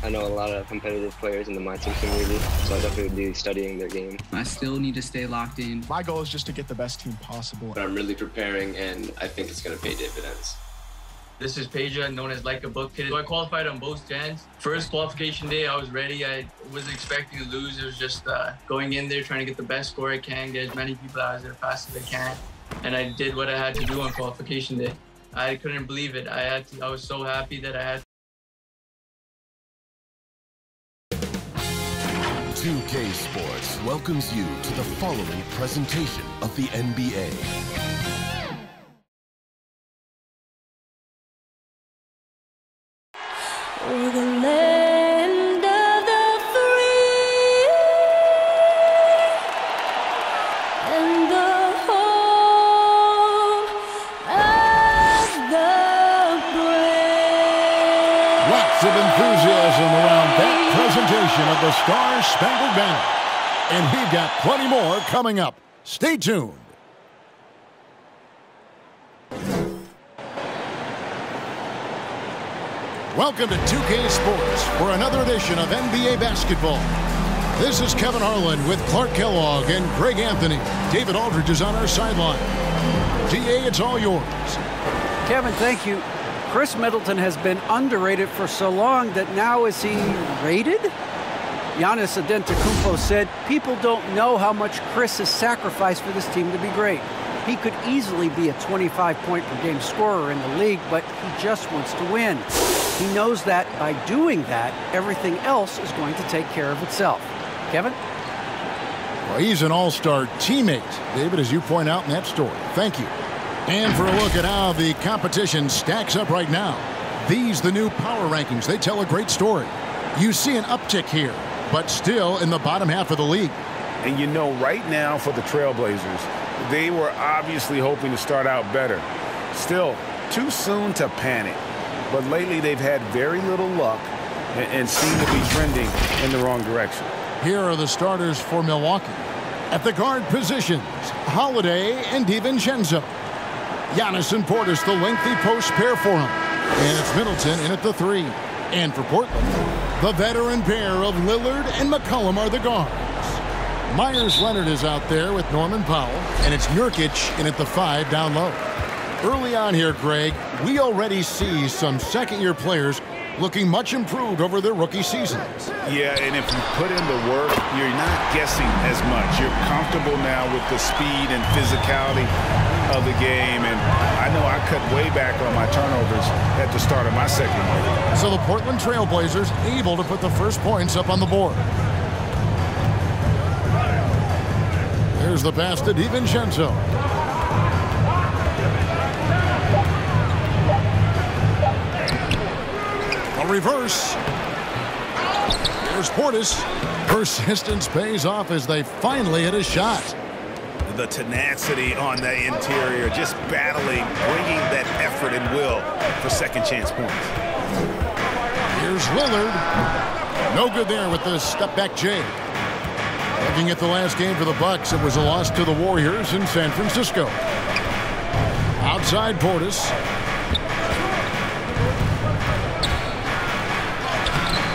I know a lot of competitive players in the my team community, so I'll definitely be studying their game. I still need to stay locked in. My goal is just to get the best team possible. But I'm really preparing, and I think it's going to pay dividends. This is Peja, known as Like a Book Kid. So I qualified on both ends. First qualification day, I was ready. I wasn't expecting to lose. It was just going in there, trying to get the best score I can, get as many people out there as fast as I can. And I did what I had to do on qualification day. I couldn't believe it. I was so happy that I had 2K Sports welcomes you to the following presentation of the NBA. We're the land of the free and the home of the brave. Lots of enthusiasm around that presentation of the Star-Spangled Banner. And we've got plenty more coming up. Stay tuned. Welcome to 2K Sports for another edition of NBA basketball. This is Kevin Harlan with Clark Kellogg and Greg Anthony. David Aldridge is on our sideline. GA, it's all yours. Kevin, thank you. Chris Middleton has been underrated for so long that now is he rated? Giannis Antetokounmpo said, people don't know how much Chris has sacrificed for this team to be great. He could easily be a 25-point-per-game scorer in the league, but he just wants to win. He knows that by doing that, everything else is going to take care of itself. Kevin? Well, he's an all-star teammate, David, as you point out in that story. Thank you. And for a look at how the competition stacks up right now, these the new power rankings. They tell a great story. You see an uptick here, but still in the bottom half of the league. And you know, right now for the Trailblazers, they were obviously hoping to start out better. Still, too soon to panic. But lately they've had very little luck and seem to be trending in the wrong direction. Here are the starters for Milwaukee. At the guard positions, Holiday and DiVincenzo. Giannis and Portis, the lengthy post pair for him. And it's Middleton in at the 3. And for Portland, the veteran pair of Lillard and McCollum are the guards. Myers Leonard is out there with Norman Powell, and it's Nurkic in at the 5 down low. Early on here, Greg, we already see some second-year players looking much improved over their rookie seasons. Yeah, and if you put in the work, you're not guessing as much. You're comfortable now with the speed and physicality of the game, and I know I cut way back on my turnovers at the start of my second year. So the Portland Trailblazers able to put the first points up on the board. Here's the pass to DiVincenzo. A reverse. Here's Portis. Persistence pays off as they finally hit a shot. The tenacity on the interior, just battling, bringing that effort and will for second chance points. Here's Lillard. No good there with the step back J. Looking at the last game for the Bucks, it was a loss to the Warriors in San Francisco. Outside Portis.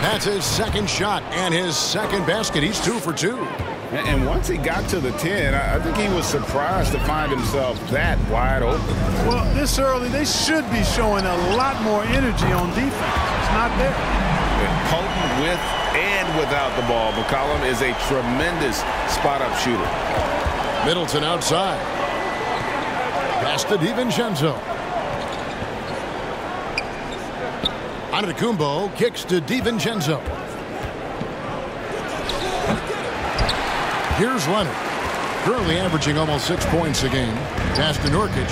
That's his second shot and his second basket. He's 2 for 2. And once he got to the 10, I think he was surprised to find himself that wide open. Well, this early, they should be showing a lot more energy on defense. It's not there. Potent with and without the ball, McCollum is a tremendous spot-up shooter. Middleton outside. Pass to DiVincenzo. Antetokounmpo kicks to DiVincenzo. Here's Leonard. Currently averaging almost 6 points a game. Pass to Nurkic.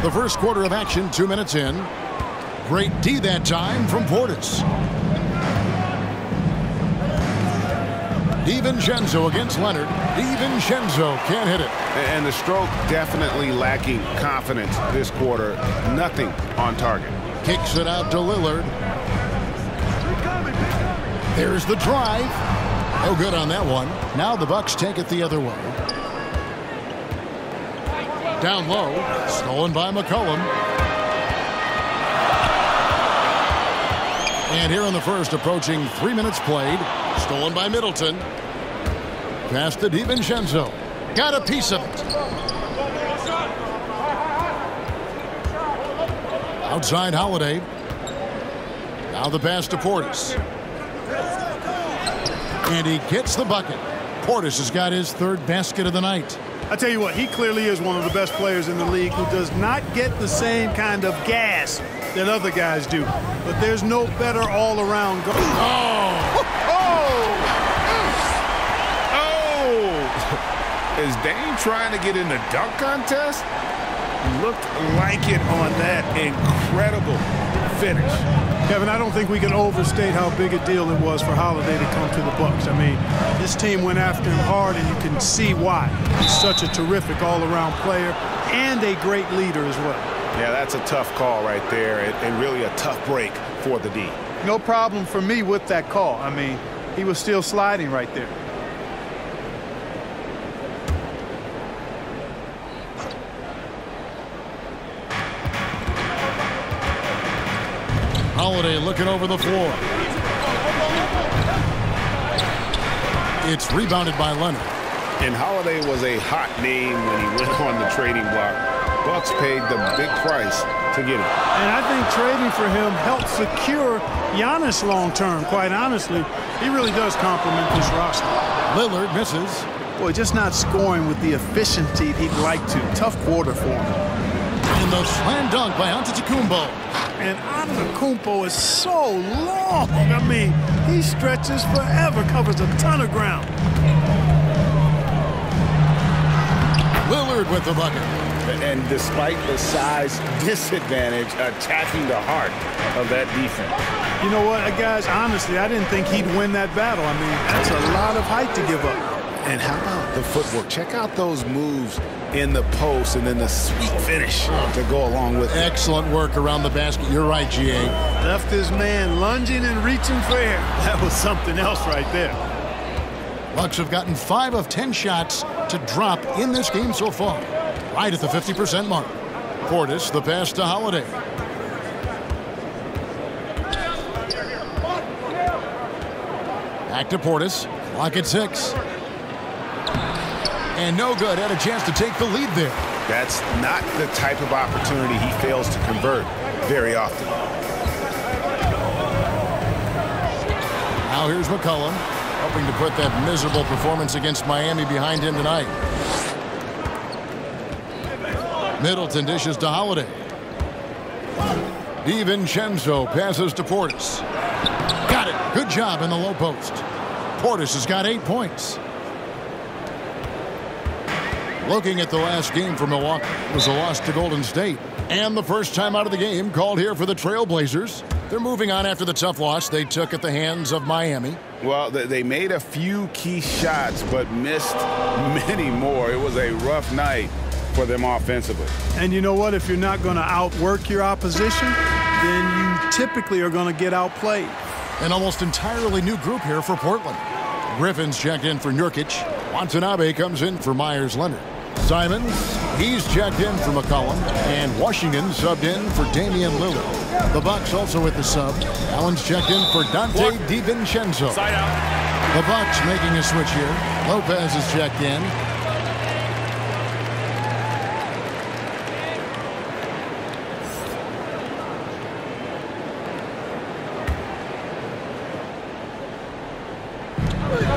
The first quarter of action, 2 minutes in. Great D that time from Portis. DiVincenzo against Leonard. DiVincenzo can't hit it. And the stroke definitely lacking confidence this quarter. Nothing on target. Kicks it out to Lillard. There's the drive. No good on that one. Now the Bucks take it the other way. Down low. Stolen by McCollum. And here in the first, approaching 3 minutes played. Stolen by Middleton. Pass to DiVincenzo. Got a piece of it. Outside Holiday. Now the pass to Portis. And he gets the bucket. Portis has got his third basket of the night. I tell you what, he clearly is one of the best players in the league who does not get the same kind of gas that other guys do. But there's no better all-around go. Is Dame trying to get in the dunk contest? Looked like it on that incredible finish. Kevin, I don't think we can overstate how big a deal it was for Holiday to come to the Bucks. I mean, this team went after him hard, and you can see why. He's such a terrific all-around player and a great leader as well. Yeah, that's a tough call right there, and really a tough break for the D. No problem for me with that call. I mean, he was still sliding right there. Holiday looking over the floor. It's rebounded by Leonard. And Holiday was a hot name when he went on the trading block. Bucks paid the big price to get him. And I think trading for him helped secure Giannis long-term, quite honestly. He really does complement this roster. Lillard misses. Boy, just not scoring with the efficiency he'd like to. Tough quarter for him. And the slam dunk by Antetokounmpo. And Antetokounmpo is so long. I mean, he stretches forever, covers a ton of ground. Lillard with the bucket. And despite the size disadvantage, attacking the heart of that defense. You know what, guys, honestly, I didn't think he'd win that battle. I mean, that's a lot of height to give up. And how about the footwork? Check out those moves in the post and then the sweet finish to go along with it. Excellent work around the basket. You're right, G.A. Left his man lunging and reaching for air. That was something else right there. Bucks have gotten 5 of 10 shots to drop in this game so far. Right at the 50% mark. Portis, the pass to Holiday. Back to Portis. Clock at 6. And no good. Had a chance to take the lead there. That's not the type of opportunity he fails to convert very often. Now here's McCollum, hoping to put that miserable performance against Miami behind him tonight. Middleton dishes to Holiday. DiVincenzo passes to Portis. Got it. Good job in the low post. Portis has got 8 points. Looking at the last game for Milwaukee, it was a loss to Golden State. And the first time out of the game called here for the Trailblazers. They're moving on after the tough loss they took at the hands of Miami. Well, they made a few key shots, but missed many more. It was a rough night for them offensively. And you know what? If you're not going to outwork your opposition, then you typically are going to get outplayed. An almost entirely new group here for Portland. Griffin's checked in for Nurkic. Watanabe comes in for Myers-Leonard. Simons, he's checked in for McCollum. And Washington subbed in for Damian Lillard. The Bucks also with the sub. Allen's checked in for Dante DiVincenzo. Side out. The Bucks making a switch here. Lopez is checked in.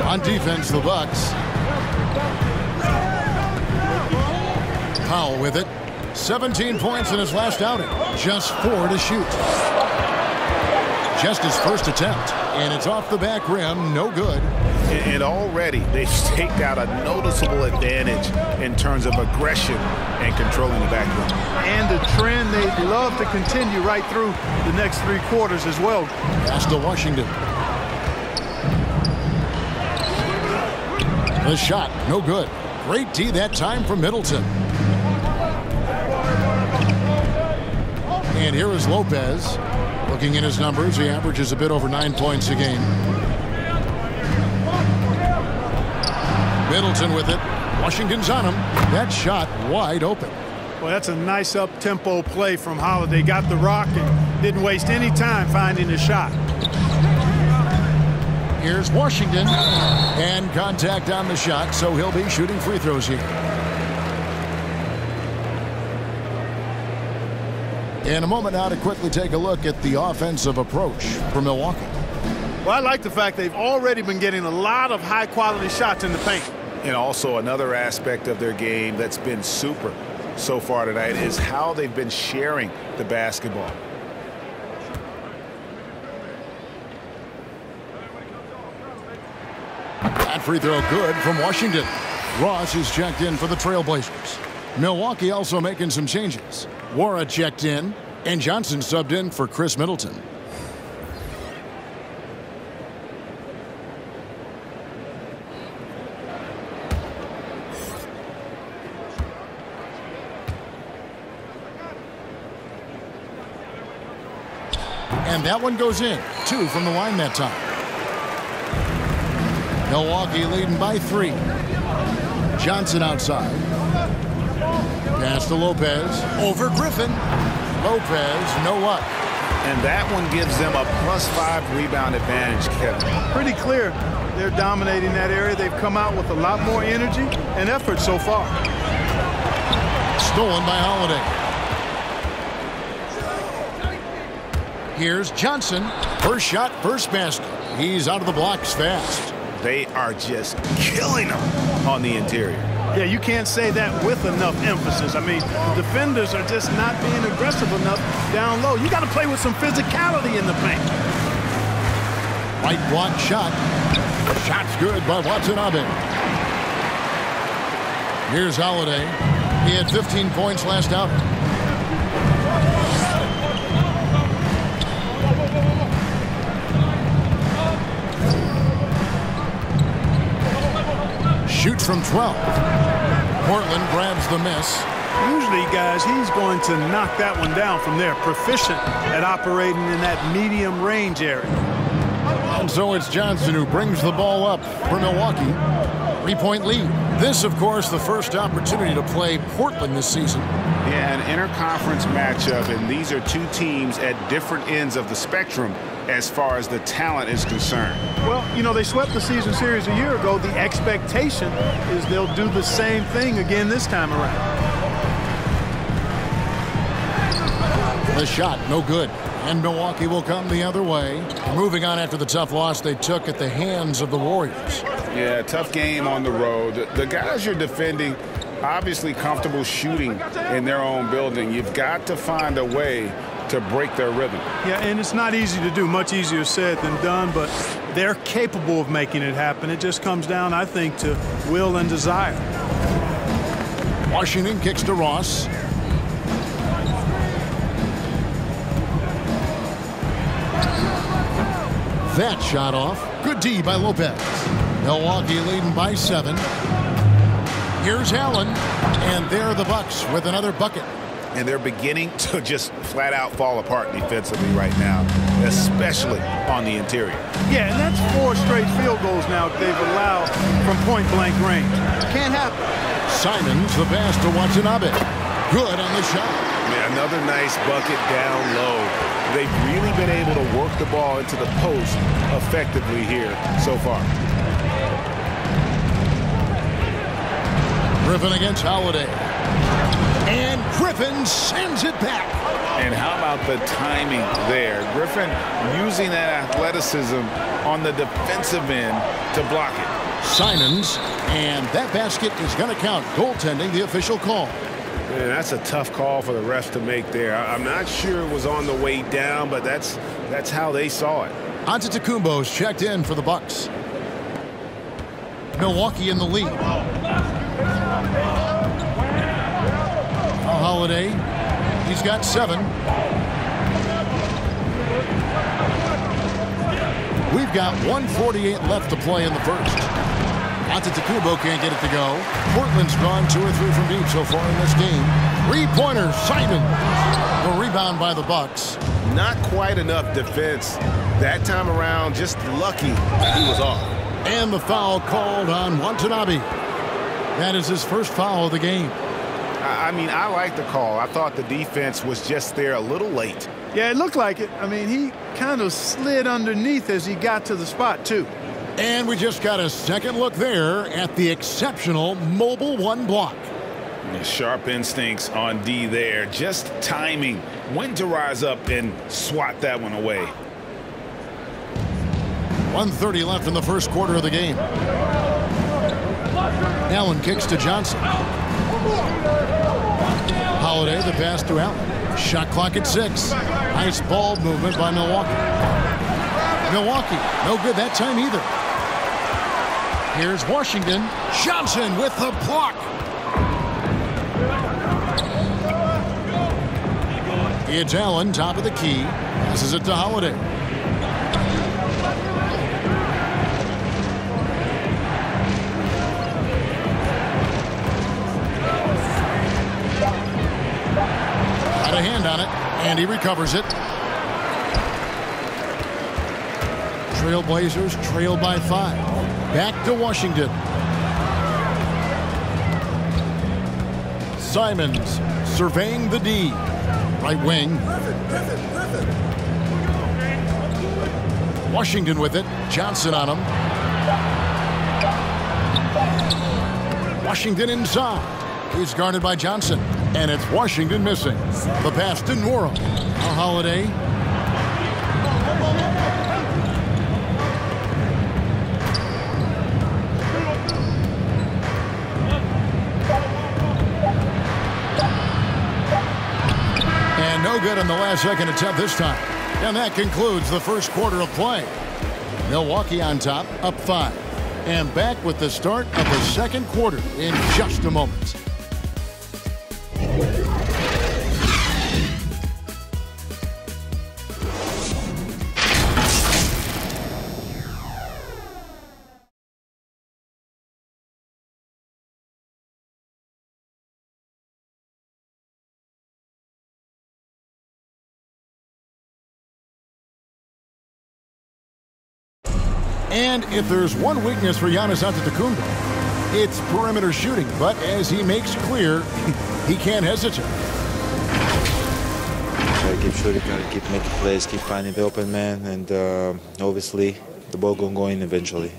On defense, the Bucks. Powell with it. 17 points in his last outing. Just 4 to shoot. Just his first attempt. And it's off the back rim. No good. And already they've staked out a noticeable advantage in terms of aggression and controlling the back rim. And a trend they'd love to continue right through the next 3 quarters as well. Pass to Washington. The shot, no good. Great D that time from Middleton. And here is Lopez. Looking at his numbers, he averages a bit over 9 points a game. Middleton with it. Washington's on him. That shot wide open. Well, that's a nice up-tempo play from Holiday. Got the rock and didn't waste any time finding the shot. Here's Washington. And contact on the shot, so he'll be shooting free throws here. In a moment now to quickly take a look at the offensive approach for Milwaukee. Well, I like the fact they've already been getting a lot of high-quality shots in the paint. And also another aspect of their game that's been super so far tonight is how they've been sharing the basketball. That free throw good from Washington. Ross is checked in for the Trailblazers. Milwaukee also making some changes. Wara checked in, and Johnson subbed in for Chris Middleton. And that one goes in. 2 from the line that time. Milwaukee leading by 3. Johnson outside. Pass to Lopez. Over Griffin. Lopez, no luck. And that one gives them a +5 rebound advantage, Kevin. Pretty clear. They're dominating that area. They've come out with a lot more energy and effort so far. Stolen by Holiday. Here's Johnson. First shot, first basket. He's out of the blocks fast. They are just killing them on the interior. Yeah, you can't say that with enough emphasis. I mean, the defenders are just not being aggressive enough down low. You got to play with some physicality in the paint. Right block shot. Shot's good by Watanabe. Here's Holiday. He had 15 points last outing. Shoots from 12. Portland grabs the miss. Usually, guys, he's going to knock that one down from there. Proficient at operating in that medium range area. And so it's Johnson who brings the ball up for Milwaukee. 3-point lead. This, of course, the first opportunity to play Portland this season. Yeah, an interconference matchup, and these are two teams at different ends of the spectrum as far as the talent is concerned. Well, you know, they swept the season series a year ago. The expectation is they'll do the same thing again this time around. The shot, no good. And Milwaukee will come the other way. Moving on after the tough loss they took at the hands of the Warriors. Yeah, tough game on the road. The guys you're defending, obviously comfortable shooting in their own building. You've got to find a way to break their rhythm. Yeah, and it's not easy to do. Much easier said than done, but they're capable of making it happen. It just comes down, I think, to will and desire. Washington kicks to Ross. That shot off. Good D by Lopez. Milwaukee leading by 7. Here's Allen, and there are the Bucks with another bucket. And they're beginning to just flat out fall apart defensively right now, especially on the interior. Yeah, and that's 4 straight field goals now they've allowed from point-blank range. Can't happen. Simons, the pass to Watanabe. Good on the shot. Man, another nice bucket down low. They've really been able to work the ball into the post effectively here so far. Griffin against Holiday. And Griffin sends it back. And how about the timing there? Griffin using that athleticism on the defensive end to block it. Simons, and that basket is going to count. Goaltending, the official call. Man, that's a tough call for the refs to make there. I'm not sure it was on the way down, but that's how they saw it. Antetokounmpo's checked in for the Bucks. Milwaukee in the lead. Holiday, he's got 7. We've got 1:48 left to play in the first. Antetokounmpo can't get it to go. Portland's gone 2 or 3 from deep so far in this game. 3-pointer, Simons. The rebound by the Bucks. Not quite enough defense that time around. Just lucky he was off. And the foul called on Watanabe. That is his first foul of the game. I mean, I like the call. I thought the defense was just there a little late. Yeah, it looked like it. I mean, he kind of slid underneath as he got to the spot, too. And we just got a second look there at the exceptional Mobile One block. Sharp instincts on D there. Just timing when to rise up and swat that one away. 1:30 left in the first quarter of the game. Allen kicks to Johnson. Holiday, the pass to Allen. Shot clock at 6. Nice ball movement by Milwaukee. Milwaukee, no good that time either. Here's Washington. Johnson with the block. It's Allen, top of the key. Passes it to Holiday. Got a hand on it, and he recovers it. Trailblazers trail by 5. Back to Washington. Simons surveying the D. Right wing. Washington with it. Johnson on him. Washington inside. He's guarded by Johnson. And it's Washington missing. The pass to Nora. A Holiday. No good on the last second attempt this time. And that concludes the first quarter of play. Milwaukee on top, up 5. And back with the start of the second quarter in just a moment. And if there's one weakness for Giannis Antetokounmpo, it's perimeter shooting. But as he makes clear, he can't hesitate. Gotta keep shooting, gotta keep making plays, keep finding the open man, and obviously the ball gonna go in eventually.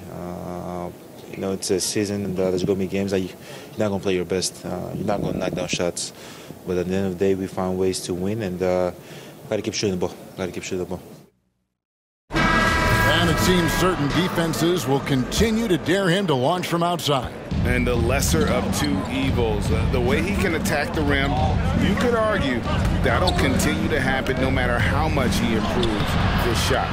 You know, it's a season, and there's gonna be games that you're not gonna play your best. You're not gonna knock down shots. But at the end of the day, we found ways to win, and gotta keep shooting the ball. Gotta keep shooting the ball. And it seems certain defenses will continue to dare him to launch from outside. And the lesser of two evils. The way he can attack the rim, you could argue that'll continue to happen no matter how much he improves this shot.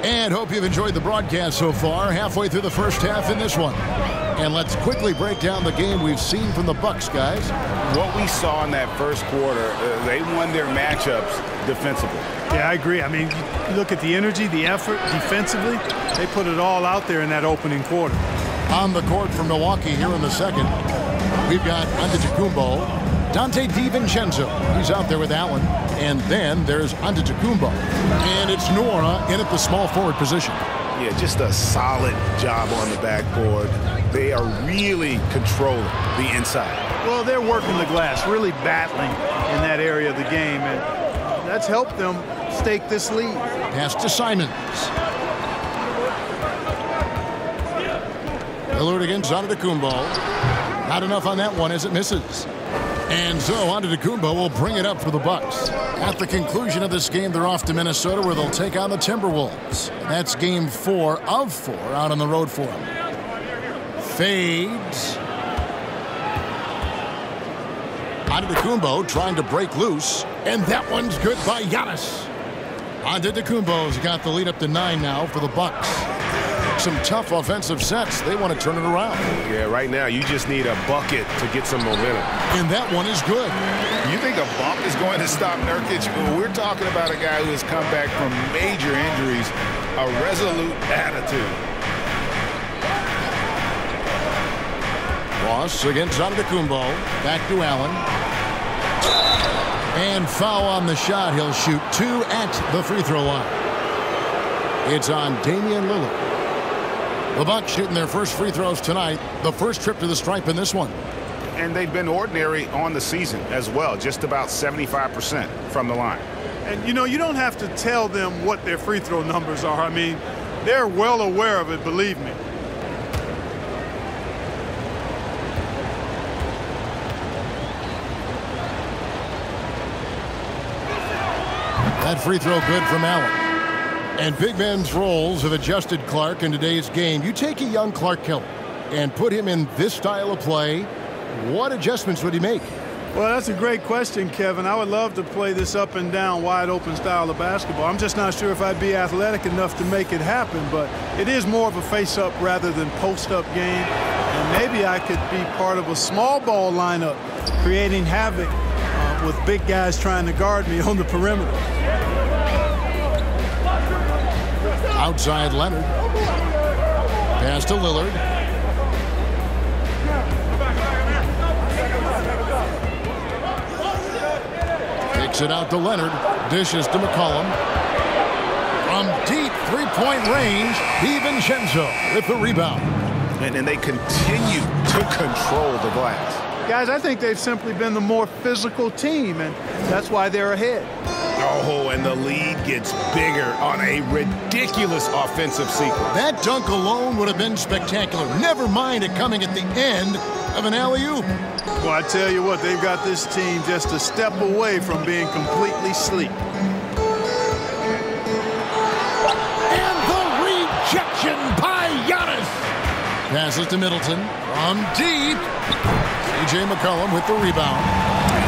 And hope you've enjoyed the broadcast so far. Halfway through the first half in this one. And let's quickly break down the game we've seen from the Bucks, guys. What we saw in that first quarter, they won their matchups defensively. Yeah, I agree. I mean, you look at the energy, the effort defensively, they put it all out there in that opening quarter. On the court for Milwaukee here in the second, we've got Antetokounmpo, Dante DiVincenzo. He's out there with Allen. And then there's Antetokounmpo. And it's Nora in at the small forward position. Yeah, just a solid job on the backboard. They are really controlling the inside. Well, they're working the glass, really battling in that area of the game, and that's helped them stake this lead. Pass to Simons. Lillard against Antetokounmpo. Not enough on that one as it misses. And so Antetokounmpo will bring it up for the Bucks. At the conclusion of this game, they're off to Minnesota where they'll take on the Timberwolves. That's game 4 of 4 out on the road for them. Fades. Antetokounmpo trying to break loose. And that one's good by Giannis. Antetokounmpo's got the lead up to 9 now for the Bucks. Some tough offensive sets. They want to turn it around. Yeah, right now you just need a bucket to get some momentum. And that one is good. You think a bump is going to stop Nurkic? We're talking about a guy who has come back from major injuries, a resolute attitude. Ross against Antetokounmpo. Back to Allen. And foul on the shot. He'll shoot 2 at the free throw line. It's on Damian Lillard. The Bucks shooting their first free throws tonight. The first trip to the stripe in this one. And they've been ordinary on the season as well. Just about 75% from the line. And, you know, you don't have to tell them what their free throw numbers are. I mean, they're well aware of it, believe me. That free throw good from Allen. And big men's roles have adjusted Clark in today's game. You take a young Clark Keller and put him in this style of play, what adjustments would he make? Well, that's a great question, Kevin. I would love to play this up and down, wide open style of basketball. I'm just not sure if I'd be athletic enough to make it happen, but it is more of a face-up rather than post-up game. And maybe I could be part of a small ball lineup, creating havoc with big guys trying to guard me on the perimeter. Outside Leonard. Pass to Lillard. Kicks it out to Leonard. Dishes to McCollum. From deep three-point range, DiVincenzo with the rebound. And they continue to control the glass. Guys, I think they've simply been the more physical team, and that's why they're ahead. Oh, and the lead gets bigger on a ridiculous offensive sequence. That dunk alone would have been spectacular. Never mind it coming at the end of an alley-oop. Well, I tell you what, they've got this team just a step away from being completely asleep. And the rejection by Giannis. Passes to Middleton from deep. C.J. McCollum with the rebound.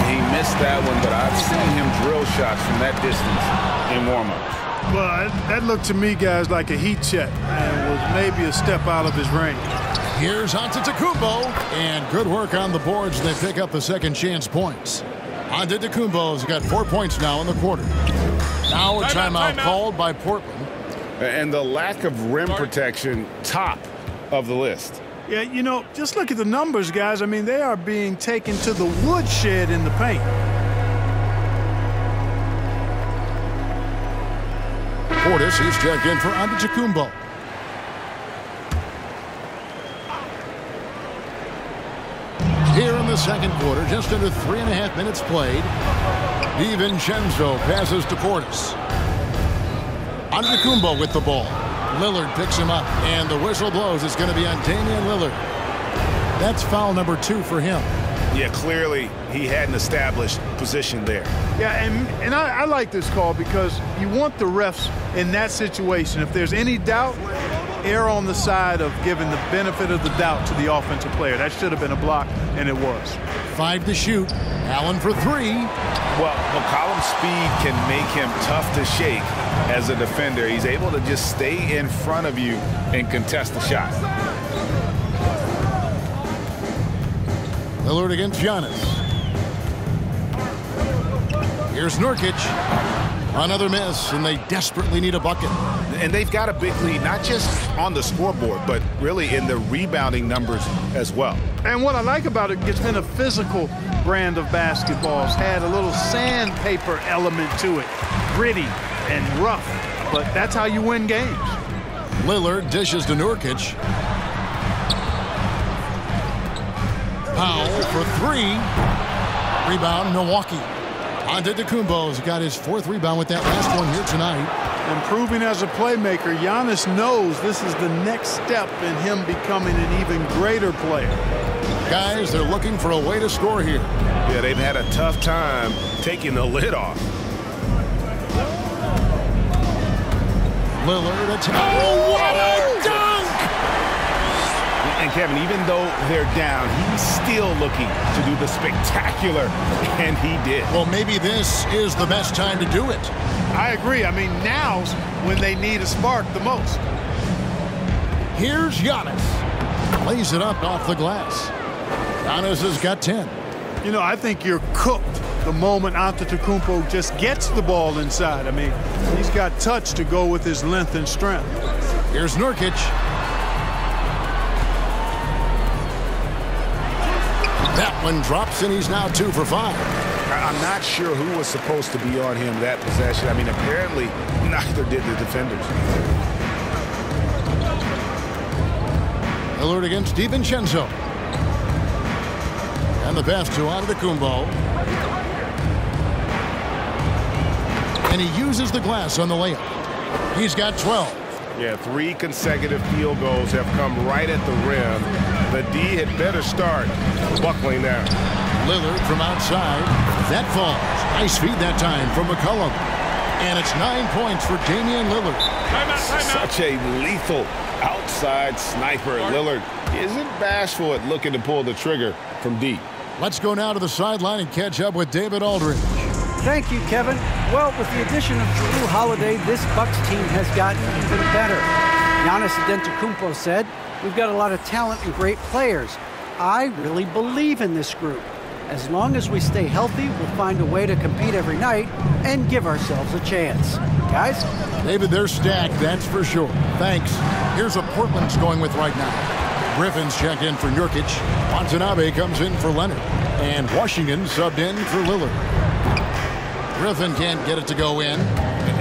He missed that one, but I've seen him drill shots from that distance in warm-up. Well, that looked to me, guys, like a heat check and was maybe a step out of his range. Here's Antetokounmpo, and good work on the boards. They pick up the second chance points. Antetokounmpo's got 4 points now in the quarter. Now a timeout called by Portland. And the lack of rim protection, top of the list. Yeah, you know, just look at the numbers, guys. I mean, they are being taken to the woodshed in the paint. Portis, he's checked in for Antetokounmpo. Here in the second quarter, just under 3.5 minutes played. DiVincenzo passes to Portis. Antetokounmpo with the ball. Lillard picks him up, and the whistle blows. It's going to be on Damian Lillard. That's foul number 2 for him. Yeah, clearly he had an established position there. Yeah, and I like this call because you want the refs in that situation. If there's any doubt, err on the side of giving the benefit of the doubt to the offensive player. That should have been a block, and it was. 5 to shoot. Allen for 3. Well, McCollum's speed can make him tough to shake as a defender. He's able to just stay in front of you and contest the shot. Lillard against Giannis. Here's Nurkic. Another miss, and they desperately need a bucket. And they've got a big lead, not just on the scoreboard, but really in the rebounding numbers as well. And what I like about it, it's been a physical brand of basketball. It's had a little sandpaper element to it. Gritty and rough, but that's how you win games. Lillard dishes to Nurkic. Powell for 3. Rebound, Milwaukee. Antetokounmpo's got his 4th rebound with that last one here tonight. Improving as a playmaker, Giannis knows this is the next step in him becoming an even greater player. Guys, they're looking for a way to score here. Yeah, they've had a tough time taking the lid off. Lillard, oh, what a dunk! And Kevin, even though they're down, he's still looking to do the spectacular, and he did. Well, maybe this is the best time to do it. I agree. I mean, now's when they need a spark the most. Here's Giannis. Lays it up off the glass. Giannis has got 10. You know, I think you're cooked the moment Antetokounmpo just gets the ball inside. I mean, he's got touch to go with his length and strength. Here's Nurkic. That one drops, and he's now 2 for 5. I'm not sure who was supposed to be on him that possession. I mean, apparently neither did the defenders. Lillard against DiVincenzo. And the pass to Antetokounmpo. And he uses the glass on the layup. He's got 12. Yeah, 3 consecutive field goals have come right at the rim. The D had better start buckling now. Lillard from outside. That falls. Nice feed that time from McCollum. And it's 9 points for Damian Lillard. Such a lethal outside sniper. Lillard isn't bashful at looking to pull the trigger from deep. Let's go now to the sideline and catch up with David Aldridge. Thank you, Kevin. Well, with the addition of Jrue Holiday, this Bucks team has gotten even better. Giannis Antetokounmpo said, "We've got a lot of talent and great players. I really believe in this group. As long as we stay healthy, we'll find a way to compete every night and give ourselves a chance." Guys? David, they're stacked, that's for sure. Thanks. Here's what Portland's going with right now. Griffin's checked in for Nurkic. Watanabe comes in for Leonard. And Washington subbed in for Lillard. Griffin can't get it to go in.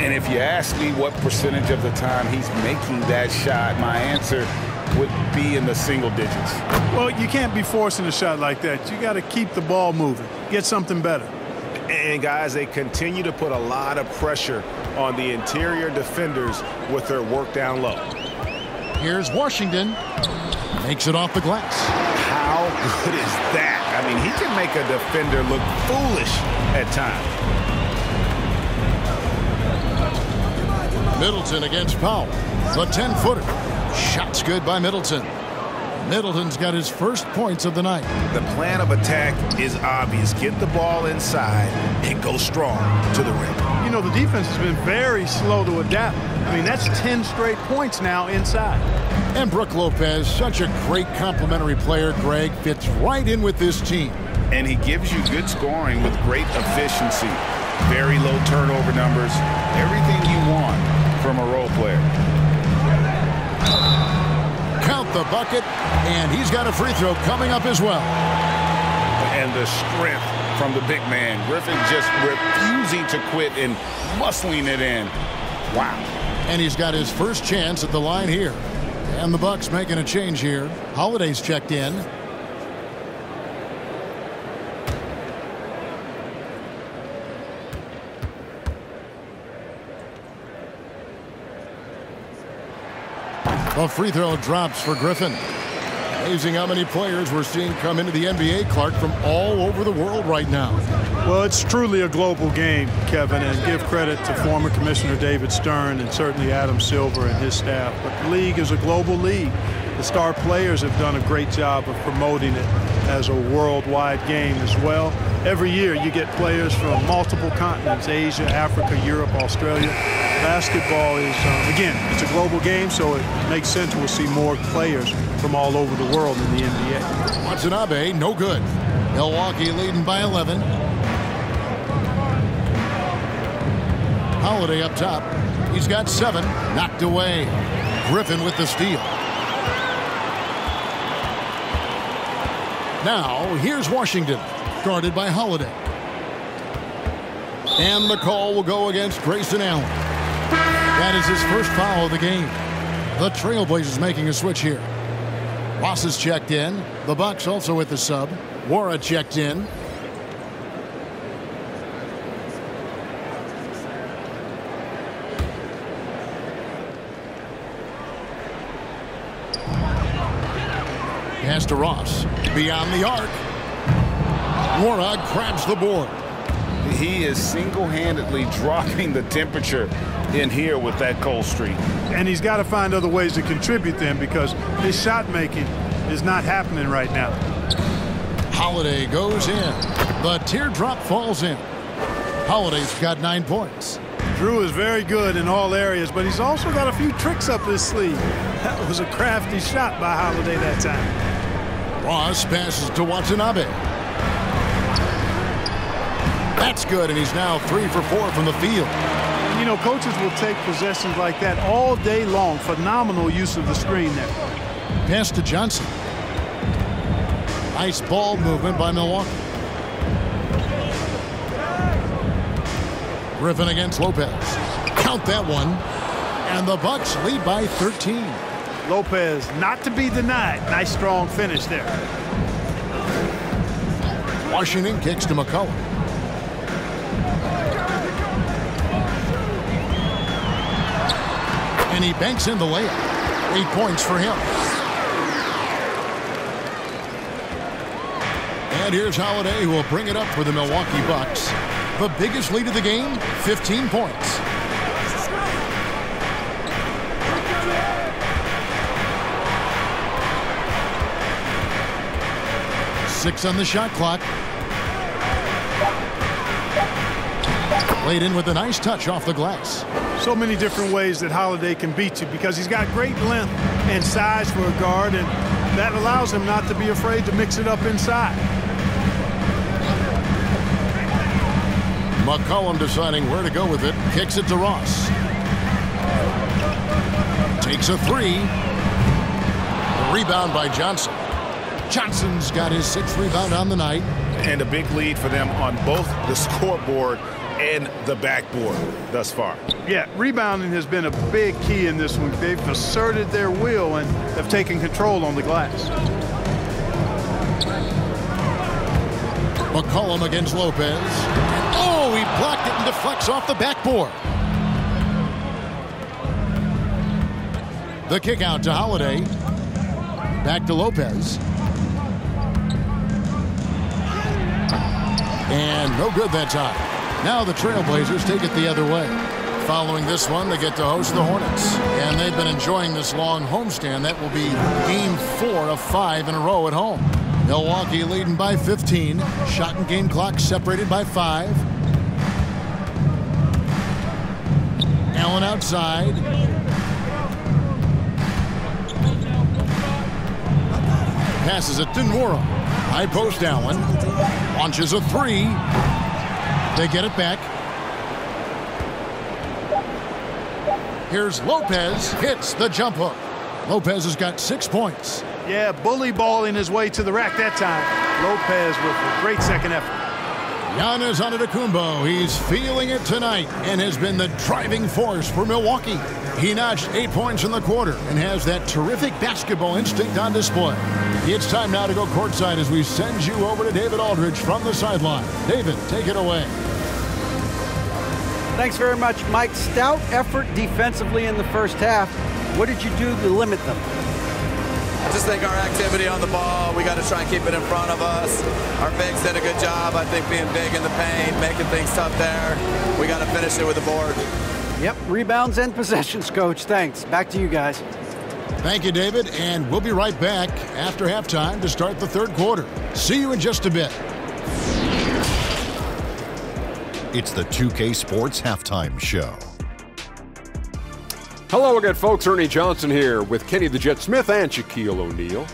And if you ask me what percentage of the time he's making that shot, my answer would be in the single digits. Well, you can't be forcing a shot like that. You got to keep the ball moving. Get something better. And guys, they continue to put a lot of pressure on the interior defenders with their work down low. Here's Washington. Makes it off the glass. How good is that? I mean, he can make a defender look foolish at times. Middleton against Powell. The 10-footer. Shot's good by Middleton. Middleton's got his first points of the night. The plan of attack is obvious. Get the ball inside and go strong to the rim. You know, the defense has been very slow to adapt. I mean, that's 10 straight points now inside. And Brook Lopez, such a great complimentary player, Greg, fits right in with this team. And he gives you good scoring with great efficiency. Very low turnover numbers. Everything you want from a role player. Count the bucket, and he's got a free throw coming up as well. And the strength from the big man. Griffin just refusing to quit and muscling it in. Wow. And he's got his first chance at the line here. And the Bucks making a change here. Holiday's checked in. The free throw drops for Griffin. Amazing how many players we're seeing come into the NBA, Clark, from all over the world right now. Well, it's truly a global game, Kevin, and give credit to former Commissioner David Stern and certainly Adam Silver and his staff. But the league is a global league. The star players have done a great job of promoting it as a worldwide game as well. Every year you get players from multiple continents, Asia, Africa, Europe, Australia. Basketball is, again, it's a global game, so it makes sense we'll see more players from all over the world in the NBA. Watanabe, no good. Milwaukee leading by 11. Holiday up top. He's got 7. Knocked away. Griffin with the steal. Now, here's Washington, guarded by Holiday. And the call will go against Grayson Allen. That is his first foul of the game. The Trailblazers making a switch here. Ross is checked in. The Bucks also with the sub. Wara checked in. Pass to Ross. Beyond the arc. Wara grabs the board. He is single-handedly dropping the temperature in here with that cold streak. And he's got to find other ways to contribute then, because his shot making is not happening right now. Holiday goes in. The teardrop falls in. Holiday's got 9 points. Jrue is very good in all areas, but he's also got a few tricks up his sleeve. That was a crafty shot by Holiday that time. Ross passes to Watanabe. That's good, and he's now 3 for 4 from the field. You know, coaches will take possessions like that all day long. Phenomenal use of the screen there. Pass to Johnson. Nice ball movement by Milwaukee. Griffin against Lopez. Count that one. And the Bucks lead by 13. Lopez not to be denied. Nice strong finish there. Washington kicks to McCollum. And he banks in the layup. 8 points for him. And here's Holiday, who will bring it up for the Milwaukee Bucks. The biggest lead of the game, 15 points. Six on the shot clock. Laid in with a nice touch off the glass. So many different ways that Holiday can beat you because he's got great length and size for a guard, and that allows him not to be afraid to mix it up inside. McCollum deciding where to go with it. Kicks it to Ross. Takes a three. A rebound by Johnson. Johnson's got his 6th rebound on the night. And a big lead for them on both the scoreboard and the backboard thus far. Yeah, rebounding has been a big key in this one. They've asserted their will and have taken control on the glass. McCollum against Lopez. Oh, he blocked it and deflects off the backboard. The kick out to Holiday. Back to Lopez. And no good that time. Now the Trailblazers take it the other way. Following this one, they get to host the Hornets. And they've been enjoying this long homestand. That will be game 4 of 5 in a row at home. Milwaukee leading by 15. Shot and game clock separated by 5. Allen outside. Passes it to Nwora. High post Allen. Launches a 3. They get it back. Here's Lopez. Hits the jump hook. Lopez has got 6 points. Yeah, bully balling his way to the rack that time. Lopez with a great second effort. Giannis Antetokounmpo, he's feeling it tonight and has been the driving force for Milwaukee. He notched 8 points in the quarter and has that terrific basketball instinct on display. It's time now to go courtside as we send you over to David Aldridge from the sideline. David, take it away. Thanks very much, Mike. Stout effort defensively in the first half. What did you do to limit them? I just think our activity on the ball, we got to try and keep it in front of us. Our bigs did a good job, I think, being big in the paint, making things tough there. We got to finish it with the board. Yep, rebounds and possessions, Coach. Thanks. Back to you guys. Thank you, David, and we'll be right back after halftime to start the third quarter. See you in just a bit. It's the 2K Sports Halftime Show. Hello again, folks. Ernie Johnson here with Kenny the Jet Smith and Shaquille O'Neal.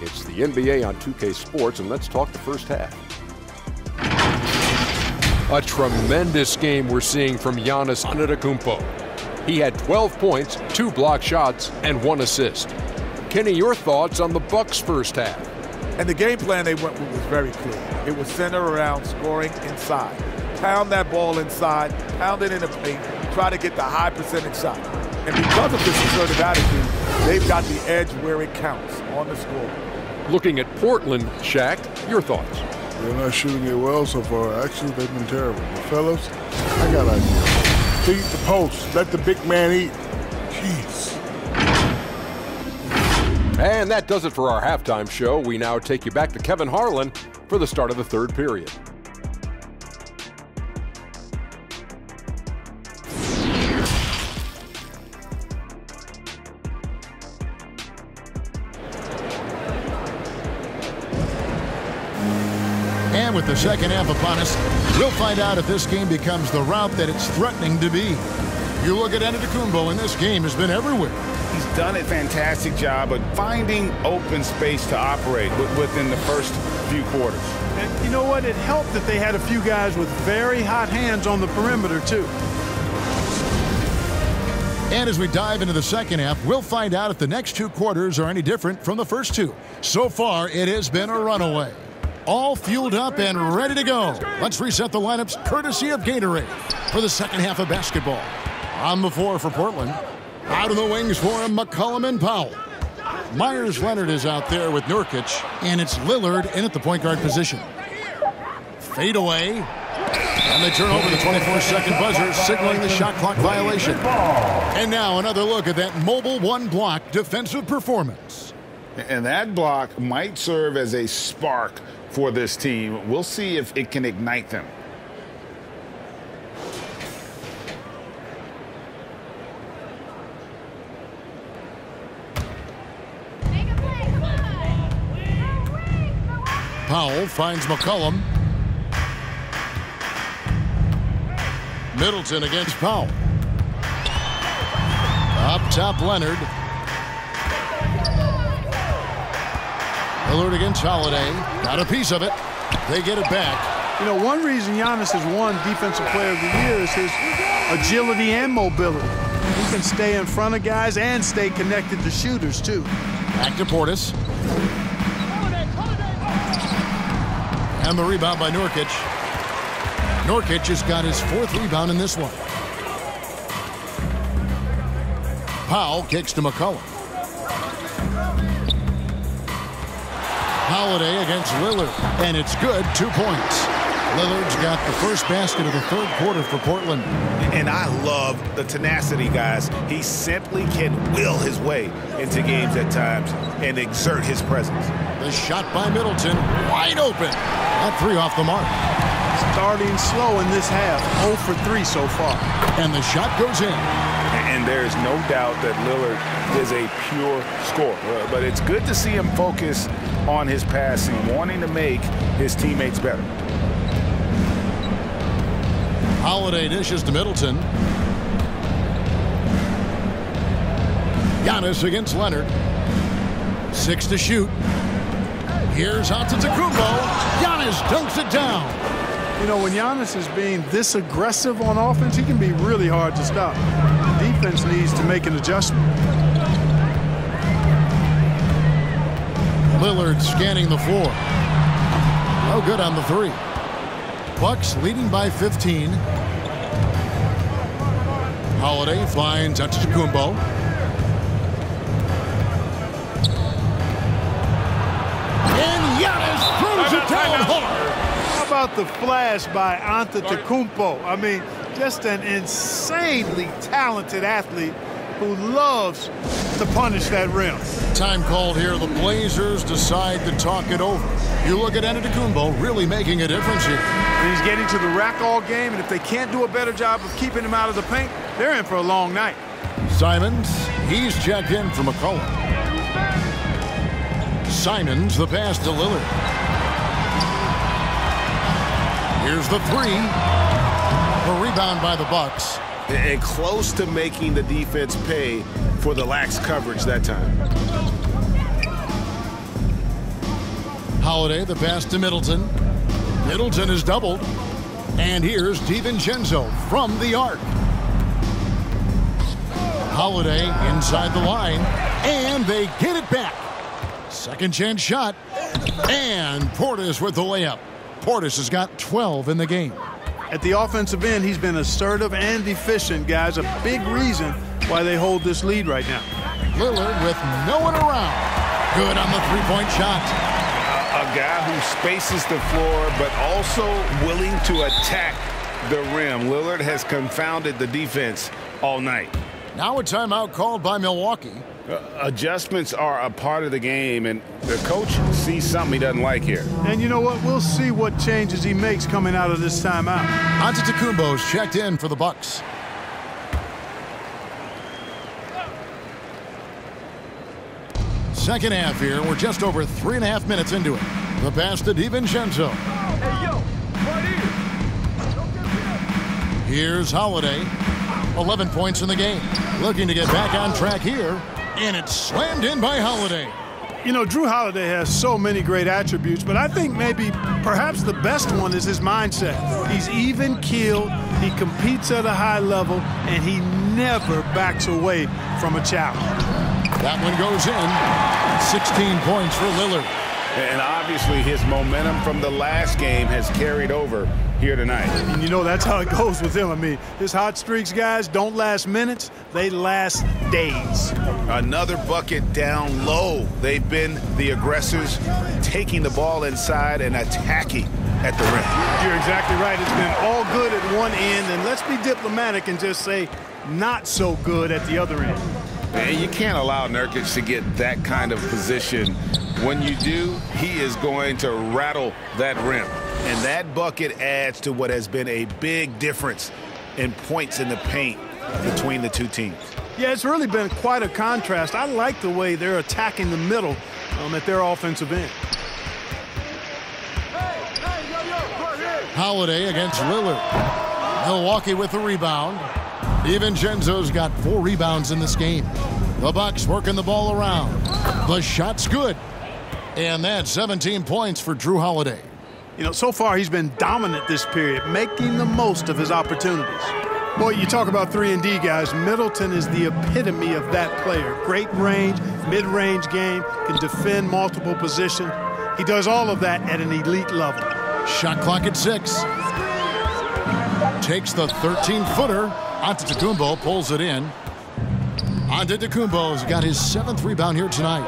It's the NBA on 2K Sports, and let's talk the first half. A tremendous game we're seeing from Giannis Antetokounmpo. He had 12 points, 2 block shots, and 1 assist. Kenny, your thoughts on the Bucks' first half? And the game plan they went with was very clear. It was centered around scoring inside. Pound that ball inside, pound it in the paint, try to get the high percentage shot. And because of this assertive attitude, they've got the edge where it counts on the scoreboard. Looking at Portland, Shaq, your thoughts? They're not shooting it well so far. Actually, they've been terrible. But fellas, I got an idea. Feed the post. Let the big man eat. Jeez. And that does it for our halftime show. We now take you back to Kevin Harlan for the start of the third period. And with the second half upon us, we'll find out if this game becomes the route that it's threatening to be. You look at Antetokounmpo, and this game has been everywhere. He's done a fantastic job of finding open space to operate within the first few quarters. And you know what? It helped that they had a few guys with very hot hands on the perimeter, too. And as we dive into the second half, we'll find out if the next 2 quarters are any different from the first 2. So far, it has been a runaway. All fueled up and ready to go. Let's reset the lineups courtesy of Gatorade for the second half of basketball. On the floor for Portland. Out of the wings for him, McCollum and Powell. Myers Leonard is out there with Nurkic, and it's Lillard in at the point guard position. Fade away. And they turn over the 24-second buzzer, signaling the shot clock violation. And now another look at that mobile one-block defensive performance. And that block might serve as a spark for this team. We'll see if it can ignite them. Powell finds McCollum. Middleton against Powell. Up top, Leonard. Lillard against Holiday. Got a piece of it. They get it back. You know, one reason Giannis has won Defensive Player of the Year is his agility and mobility. He can stay in front of guys and stay connected to shooters, too. Back to Portis. And the rebound by Nurkic. Nurkic has got his 4th rebound in this one. Powell kicks to McCollum. Holiday against Lillard, and it's good, 2 points. Lillard's got the first basket of the 3rd quarter for Portland. And I love the tenacity, guys. He simply can will his way into games at times and exert his presence. The shot by Middleton, wide open. That 3 off the mark. Starting slow in this half, 0 for 3 so far. And the shot goes in. And there's no doubt that Lillard is a pure scorer. But it's good to see him focus on his passing, wanting to make his teammates better. Holiday dishes to Middleton. Giannis against Leonard. 6 to shoot. Here's Antetokounmpo. Giannis dunks it down. You know, when Giannis is being this aggressive on offense, he can be really hard to stop. The defense needs to make an adjustment. Lillard scanning the floor. No good on the 3. Bucks leading by 15. Holiday finds Antetokounmpo. And Giannis throws it down hard. How about the flash by Antetokounmpo? I mean, just an insanely talented athlete who loves to punish that rim. Time called here. The Blazers decide to talk it over. You look at Antetokounmpo really making a difference here. And he's getting to the rack all game, and if they can't do a better job of keeping him out of the paint, they're in for a long night. Simons, he's checked in for McCollum. Simons, the pass to Lillard. Here's the 3. A rebound by the Bucks. And close to making the defense pay for the lax coverage that time. Holiday, the pass to Middleton. Middleton is doubled. And here's DiVincenzo from the arc. Holiday inside the line. And they get it back. Second chance shot. And Portis with the layup. Portis has got 12 in the game. At the offensive end, he's been assertive and efficient, guys. A big reason why they hold this lead right now. Lillard with no one around. Good on the 3-point shot. A guy who spaces the floor, but also willing to attack the rim. Lillard has confounded the defense all night. Now a timeout called by Milwaukee. Adjustments are a part of the game, and the coach sees something he doesn't like here. And you know what? We'll see what changes he makes coming out of this timeout. Antetokounmpo's checked in for the Bucks. Second half here. We're just over 3.5 minutes into it. The pass to DiVincenzo. Hey, yo, right here. Here's Holiday. 11 points in the game. Looking to get back on track here. And it's slammed in by Holiday. You know, Drew Holiday has so many great attributes, but I think perhaps the best one is his mindset. He's even-keeled, he competes at a high level, and he never backs away from a challenge. That one goes in. 16 points for Lillard. And obviously his momentum from the last game has carried over here tonight. And you know, that's how it goes with him. I mean, his hot streaks, guys, don't last minutes. They last days. Another bucket down low. They've been the aggressors, taking the ball inside and attacking at the rim. You're exactly right. It's been all good at one end, and let's be diplomatic and just say not so good at the other end. And you can't allow Nurkic to get that kind of position. When you do, he is going to rattle that rim. And that bucket adds to what has been a big difference in points in the paint between the two teams. Yeah, it's really been quite a contrast. I like the way they're attacking the middle at their offensive end. Holiday against Lillard. Milwaukee with the rebound. DiVincenzo's got 4 rebounds in this game. The Bucks working the ball around. The shot's good. And that's 17 points for Drew Holiday. You know, so far he's been dominant this period, making the most of his opportunities. Boy, you talk about 3-and-D guys. Middleton is the epitome of that player. Great range, mid-range game, can defend multiple positions. He does all of that at an elite level. Shot clock at 6. Takes the 13-footer. Antetokounmpo pulls it in. Antetokounmpo's got his 7th rebound here tonight.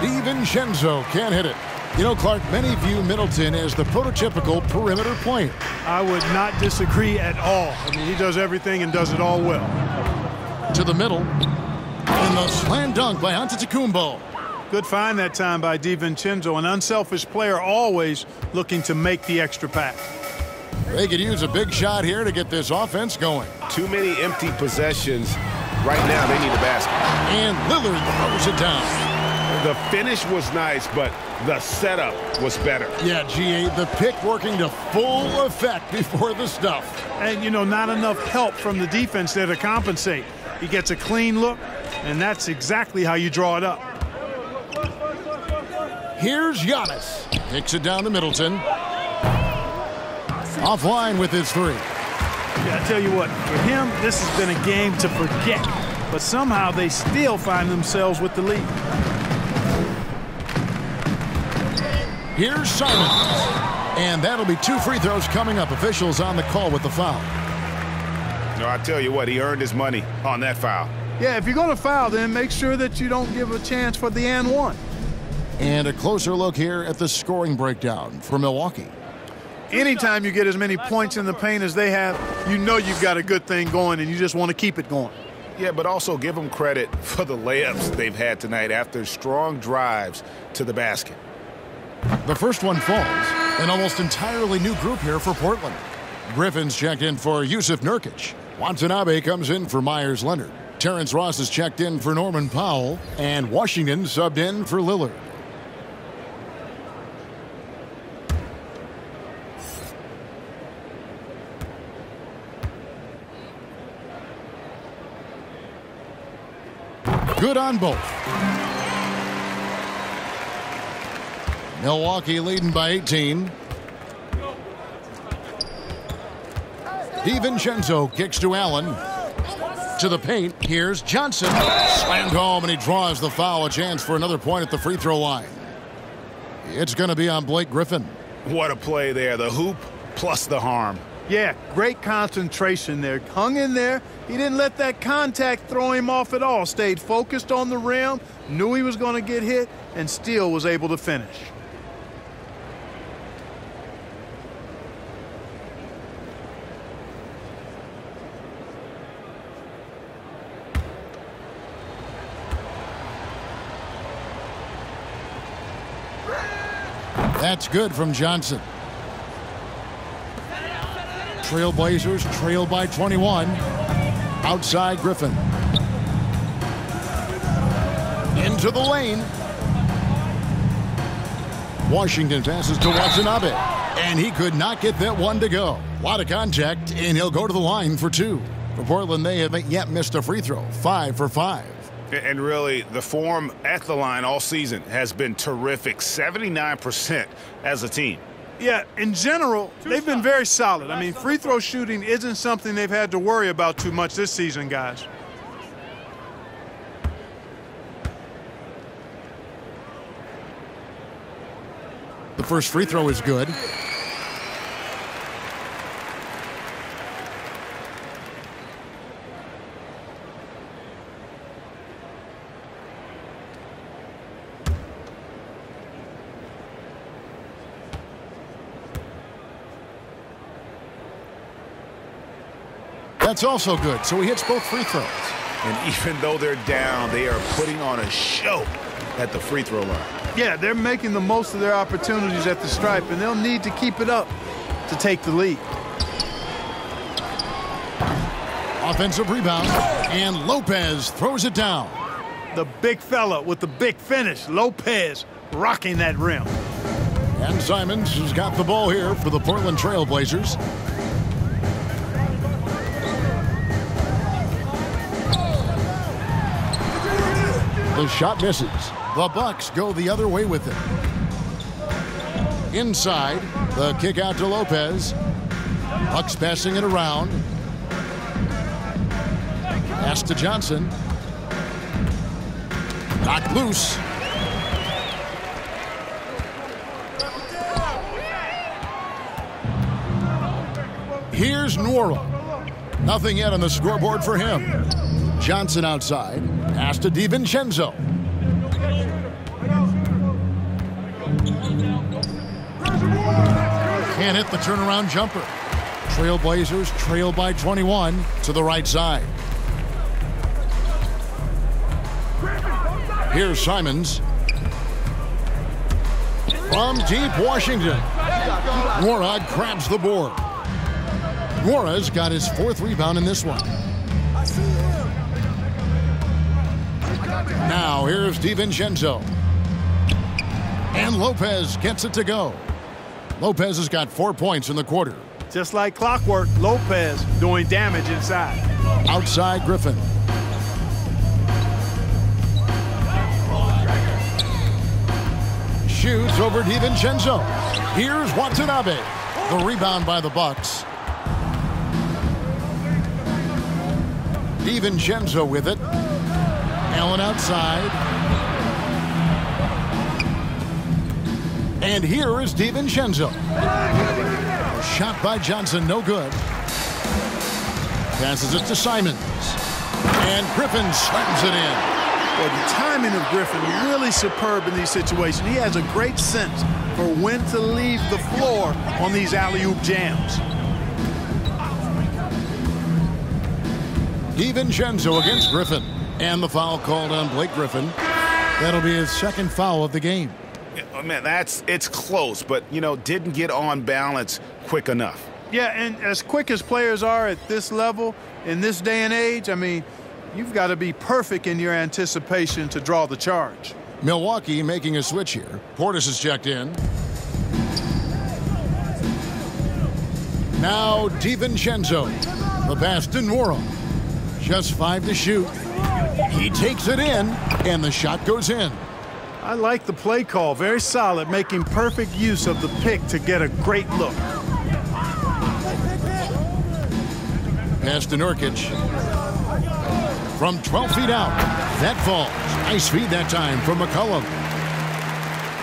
DiVincenzo can't hit it. You know, Clark, many view Middleton as the prototypical perimeter player. I would not disagree at all. I mean, he does everything and does it all well. To the middle. And the slam dunk by Antetokounmpo. Good find that time by DiVincenzo, an unselfish player always looking to make the extra pass. They could use a big shot here to get this offense going. Too many empty possessions. Right now, they need a basket. And Lillard throws it down. The finish was nice, but the setup was better. Yeah, GA, the pick working to full effect before the stuff. And, you know, not enough help from the defense there to compensate. He gets a clean look, and that's exactly how you draw it up. Here's Giannis. Kicks it down to Middleton. Offline with his 3. Yeah, I tell you what, for him, this has been a game to forget. But somehow they still find themselves with the lead. Here's Simons. And that'll be 2 free throws coming up. Officials on the call with the foul. No, I tell you what, he earned his money on that foul. Yeah, if you're going to foul, then make sure that you don't give a chance for the and one. And a closer look here at the scoring breakdown for Milwaukee. Anytime you get as many points in the paint as they have, you know you've got a good thing going and you just want to keep it going. Yeah, but also give them credit for the layups they've had tonight after strong drives to the basket. The first one falls. An almost entirely new group here for Portland. Griffin's checked in for Yusuf Nurkic. Watanabe comes in for Myers Leonard. Terrence Ross is checked in for Norman Powell. And Washington subbed in for Lillard. Good on both. Milwaukee leading by 18. DiVincenzo kicks to Allen. To the paint. Here's Johnson. Slammed home, and he draws the foul. A chance for another point at the free throw line. It's going to be on Blake Griffin. What a play there. The hoop plus the harm. Yeah, great concentration there. Hung in there. He didn't let that contact throw him off at all. Stayed focused on the rim, knew he was going to get hit, and still was able to finish. That's good from Johnson. Trailblazers trail by 21. Outside Griffin. Into the lane. Washington passes to Watanabe. And he could not get that one to go. A lot of contact, and he'll go to the line for 2. For Portland, they haven't yet missed a free throw. 5 for 5. And really, the form at the line all season has been terrific. 79% as a team. Yeah, in general, they've been very solid. I mean, free throw shooting isn't something they've had to worry about too much this season, guys. The first free throw is good. That's also good, so he hits both free throws. And even though they're down, they are putting on a show at the free throw line. Yeah, they're making the most of their opportunities at the stripe, and they'll need to keep it up to take the lead. Offensive rebound, and Lopez throws it down. The big fella with the big finish, Lopez rocking that rim. And Simons has got the ball here for the Portland Trail Blazers. The shot misses. The Bucks go the other way with it. Inside, the kick out to Lopez. Bucks passing it around. Pass to Johnson. Knocked loose. Here's Nwora. Nothing yet on the scoreboard for him. Johnson outside. Pass to DiVincenzo. Can't hit the turnaround jumper. Trailblazers trail by 21 to the right side. Here's Simons. From deep Washington. Nwora grabs the board. Nwora's got his 4th rebound in this one. Now here's DiVincenzo. And Lopez gets it to go. Lopez has got 4 points in the quarter. Just like clockwork, Lopez doing damage inside. Outside Griffin. Shoots over DiVincenzo. Here's Watanabe. The rebound by the Bucks. DiVincenzo with it. Allen outside. And here is DiVincenzo. Shot by Johnson, no good. Passes it to Simons. And Griffin slams it in. Well, the timing of Griffin really superb in these situations. He has a great sense for when to leave the floor on these alley-oop jams. DiVincenzo against Griffin. And the foul called on Blake Griffin. That'll be his 2nd foul of the game. Oh, man, it's close, but, didn't get on balance quick enough. Yeah, and as quick as players are at this level, in this day and age, I mean, you've got to be perfect in your anticipation to draw the charge. Milwaukee making a switch here. Portis is checked in. Now DiVincenzo. The pass to Nwora. Just 5 to shoot. He takes it in, and the shot goes in. I like the play call. Very solid, making perfect use of the pick to get a great look. Pass to Nurkic. From 12 feet out. That falls. Nice feed that time from McCollum.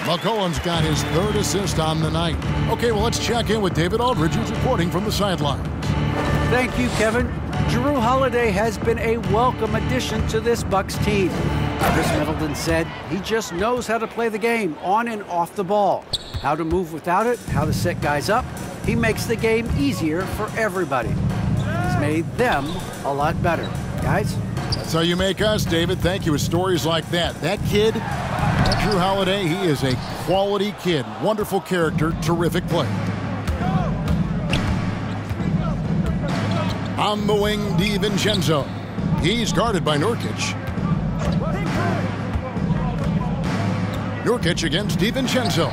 McCollum's got his 3rd assist on the night. Okay, well, let's check in with David Aldridge, who's reporting from the sideline. Thank you, Kevin. Jrue Holiday has been a welcome addition to this Bucks team. Chris Middleton said he just knows how to play the game on and off the ball, how to move without it, how to set guys up. He makes the game easier for everybody. He's made them a lot better. Guys? That's how you make us, David. Thank you. With stories like that. That kid, Jrue Holiday, he is a quality kid. Wonderful character, terrific play. On the wing, DiVincenzo. He's guarded by Nurkic. Nurkic against DiVincenzo.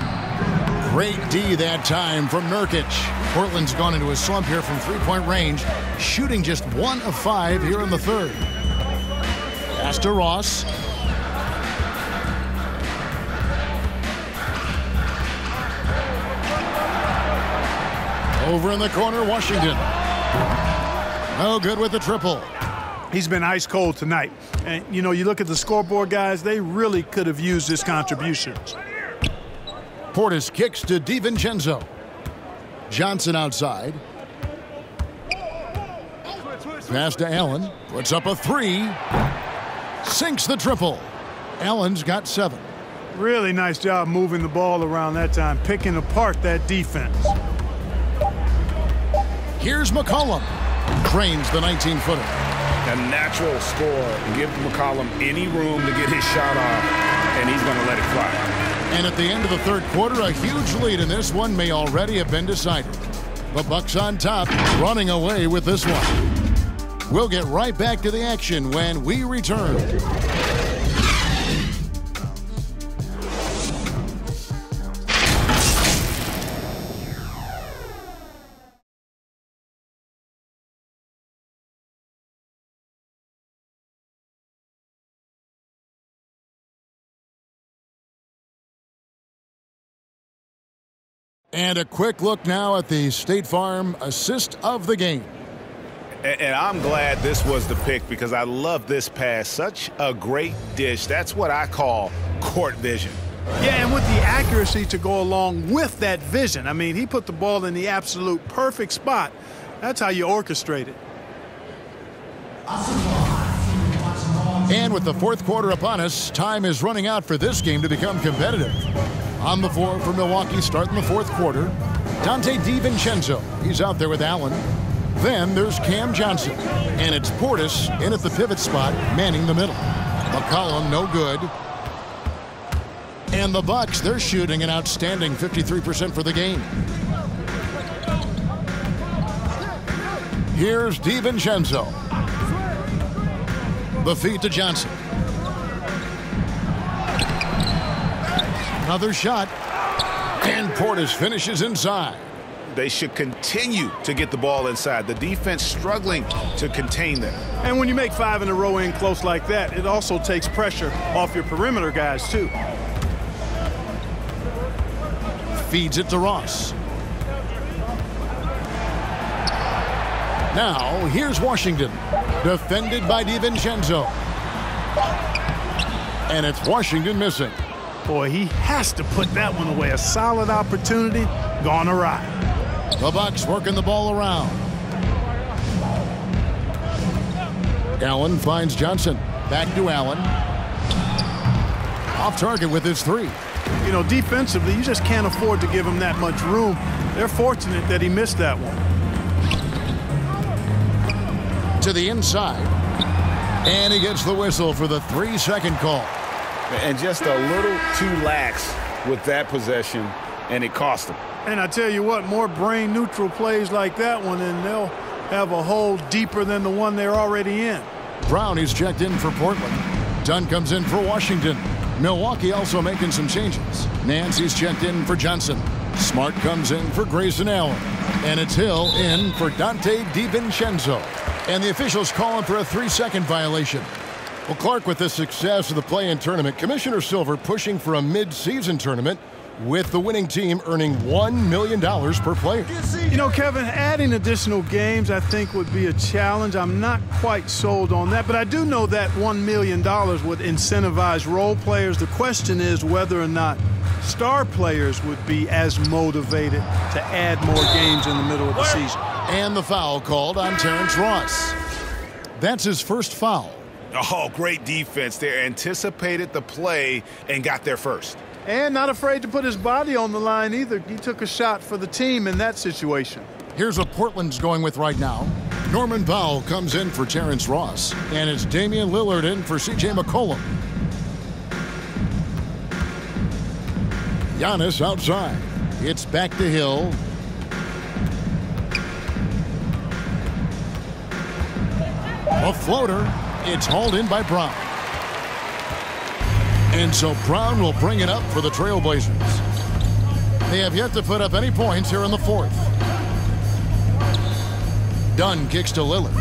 Great D that time from Nurkic. Portland's gone into a slump here from 3-point range, shooting just 1 of 5 here in the 3rd. Pass to Ross. Over in the corner, Washington. No good with the triple. He's been ice cold tonight. And, you look at the scoreboard, guys, they really could have used his contributions. Portis kicks to DiVincenzo. Johnson outside. Pass to Allen. Puts up a 3. Sinks the triple. Allen's got 7. Really nice job moving the ball around that time, picking apart that defense. Here's McCollum. Drains the 19-footer. A natural score. Give McCollum any room to get his shot off, and he's going to let it fly. And at the end of the third quarter, a huge lead in this one may already have been decided. The Bucks on top, running away with this one. We'll get right back to the action when we return. And a quick look now at the State Farm assist of the game. And I'm glad this was the pick because I love this pass. Such a great dish. That's what I call court vision. Yeah, and with the accuracy to go along with that vision. I mean, he put the ball in the absolute perfect spot. That's how you orchestrate it. And with the fourth quarter upon us, time is running out for this game to become competitive. On the floor for Milwaukee, starting the fourth quarter, Donte DiVincenzo. He's out there with Allen. Then there's Cam Johnson. And it's Portis in at the pivot spot, manning the middle. McCollum, no good. And the Bucks, they're shooting an outstanding 53% for the game. Here's DiVincenzo. The feed to Johnson. Another shot. And Portis finishes inside. They should continue to get the ball inside. The defense struggling to contain them. And when you make 5 in a row in close like that, it also takes pressure off your perimeter guys, too. Feeds it to Ross. Now, here's Washington. Defended by DiVincenzo. And it's Washington missing. Boy, he has to put that one away. A solid opportunity gone awry. The Bucks working the ball around. Allen finds Johnson. Back to Allen. Off target with his three. You know, defensively, you just can't afford to give him that much room. They're fortunate that he missed that one. To the inside. And he gets the whistle for the 3-second call. And just a little too lax with that possession, and it cost them. And I tell you what, more brain-neutral plays like that one, and they'll have a hole deeper than the one they're already in. Brown is checked in for Portland. Dunn comes in for Washington. Milwaukee also making some changes. Nancy's checked in for Johnson. Smart comes in for Grayson Allen. And it's Hill in for Donte DiVincenzo. And the officials calling for a 3-second violation. Well, Clark, with the success of the play-in tournament, Commissioner Silver pushing for a mid-season tournament with the winning team earning $1 million per player. You know, Kevin, adding additional games I think would be a challenge. I'm not quite sold on that, but I do know that $1 million would incentivize role players. The question is whether or not star players would be as motivated to add more games in the middle of the season. And the foul called on Terrence Ross. That's his first foul. Oh, great defense there. Anticipated the play and got there first. And not afraid to put his body on the line either. He took a shot for the team in that situation. Here's what Portland's going with right now. Norman Powell comes in for Terrence Ross. And it's Damian Lillard in for C.J. McCollum. Giannis outside. It's back to Hill. A floater. It's hauled in by Brown. And so Brown will bring it up for the Trailblazers. They have yet to put up any points here in the fourth. Dunn kicks to Lillard.